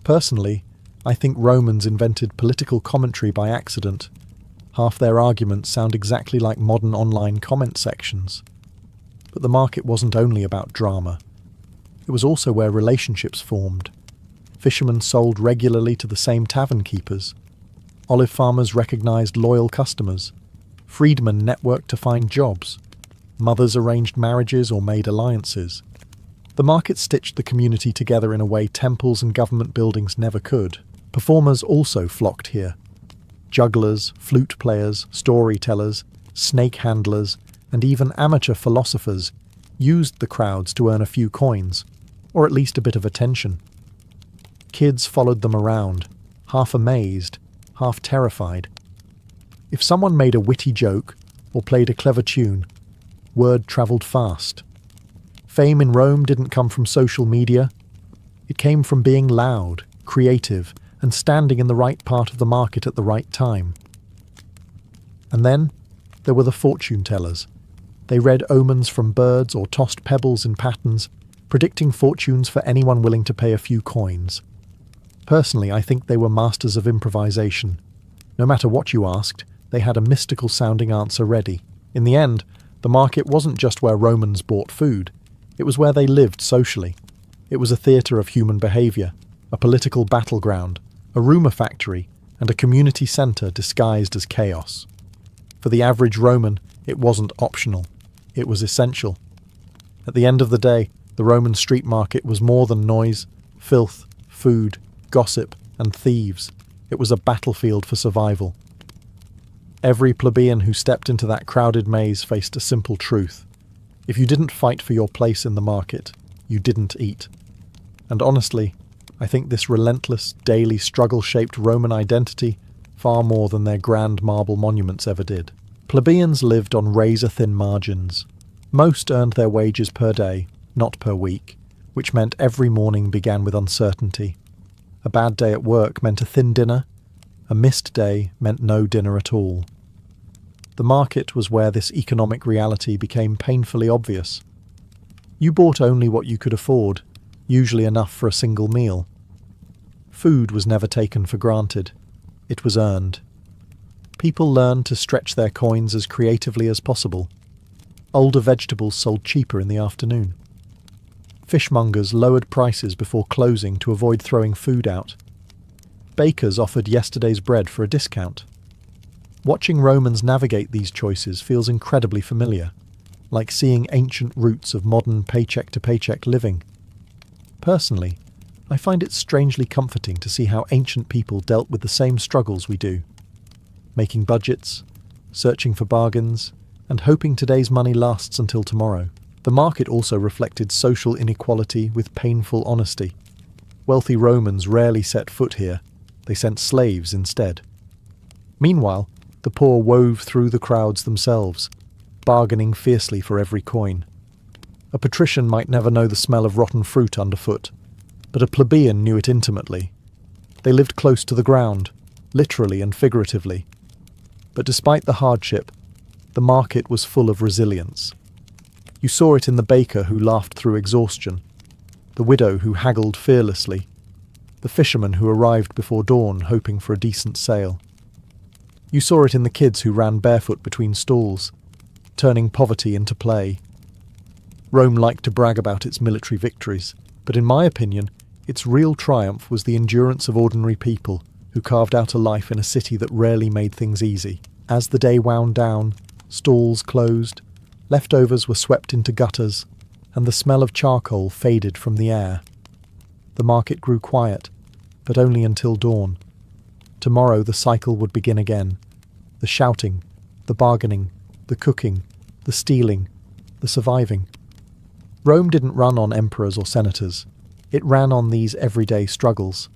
Personally, I think Romans invented political commentary by accident. Half their arguments sound exactly like modern online comment sections. But the market wasn't only about drama. It was also where relationships formed. Fishermen sold regularly to the same tavern keepers. Olive farmers recognized loyal customers. Freedmen networked to find jobs. Mothers arranged marriages or made alliances. The market stitched the community together in a way temples and government buildings never could. Performers also flocked here. Jugglers, flute players, storytellers, snake handlers, and even amateur philosophers used the crowds to earn a few coins, or at least a bit of attention. Kids followed them around, half amazed, half terrified. If someone made a witty joke or played a clever tune, word travelled fast. Fame in Rome didn't come from social media. It came from being loud, creative, and standing in the right part of the market at the right time. And then there were the fortune tellers. They read omens from birds or tossed pebbles in patterns, predicting fortunes for anyone willing to pay a few coins. Personally, I think they were masters of improvisation. No matter what you asked, they had a mystical-sounding answer ready. In the end, the market wasn't just where Romans bought food. It was where they lived socially. It was a theatre of human behaviour, a political battleground, a rumour factory, and a community centre disguised as chaos. For the average Roman, it wasn't optional. It was essential. At the end of the day, the Roman street market was more than noise, filth, food, gossip, and thieves. It was a battlefield for survival. Every plebeian who stepped into that crowded maze faced a simple truth. If you didn't fight for your place in the market, you didn't eat. And honestly, I think this relentless, daily struggle shaped Roman identity far more than their grand marble monuments ever did. Plebeians lived on razor-thin margins. Most earned their wages per day, not per week, which meant every morning began with uncertainty. A bad day at work meant a thin dinner. A missed day meant no dinner at all. The market was where this economic reality became painfully obvious. You bought only what you could afford, usually enough for a single meal. Food was never taken for granted. It was earned. People learned to stretch their coins as creatively as possible. Older vegetables sold cheaper in the afternoon. Fishmongers lowered prices before closing to avoid throwing food out. Bakers offered yesterday's bread for a discount. Watching Romans navigate these choices feels incredibly familiar, like seeing ancient roots of modern paycheck-to-paycheck living. Personally, I find it strangely comforting to see how ancient people dealt with the same struggles we do, making budgets, searching for bargains, and hoping today's money lasts until tomorrow. The market also reflected social inequality with painful honesty. Wealthy Romans rarely set foot here. They sent slaves instead. Meanwhile, the poor wove through the crowds themselves, bargaining fiercely for every coin. A patrician might never know the smell of rotten fruit underfoot, but a plebeian knew it intimately. They lived close to the ground, literally and figuratively. But despite the hardship, the market was full of resilience. You saw it in the baker who laughed through exhaustion, the widow who haggled fearlessly, the fisherman who arrived before dawn hoping for a decent sale. You saw it in the kids who ran barefoot between stalls, turning poverty into play. Rome liked to brag about its military victories, but in my opinion, its real triumph was the endurance of ordinary people who carved out a life in a city that rarely made things easy. As the day wound down, stalls closed, leftovers were swept into gutters, and the smell of charcoal faded from the air. The market grew quiet, but only until dawn. Tomorrow the cycle would begin again. The shouting, the bargaining, the cooking, the stealing, the surviving. Rome didn't run on emperors or senators. It ran on these everyday struggles.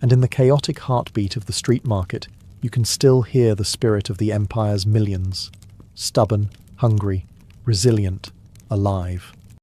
And in the chaotic heartbeat of the street market, you can still hear the spirit of the empire's millions. Stubborn, hungry, resilient, alive.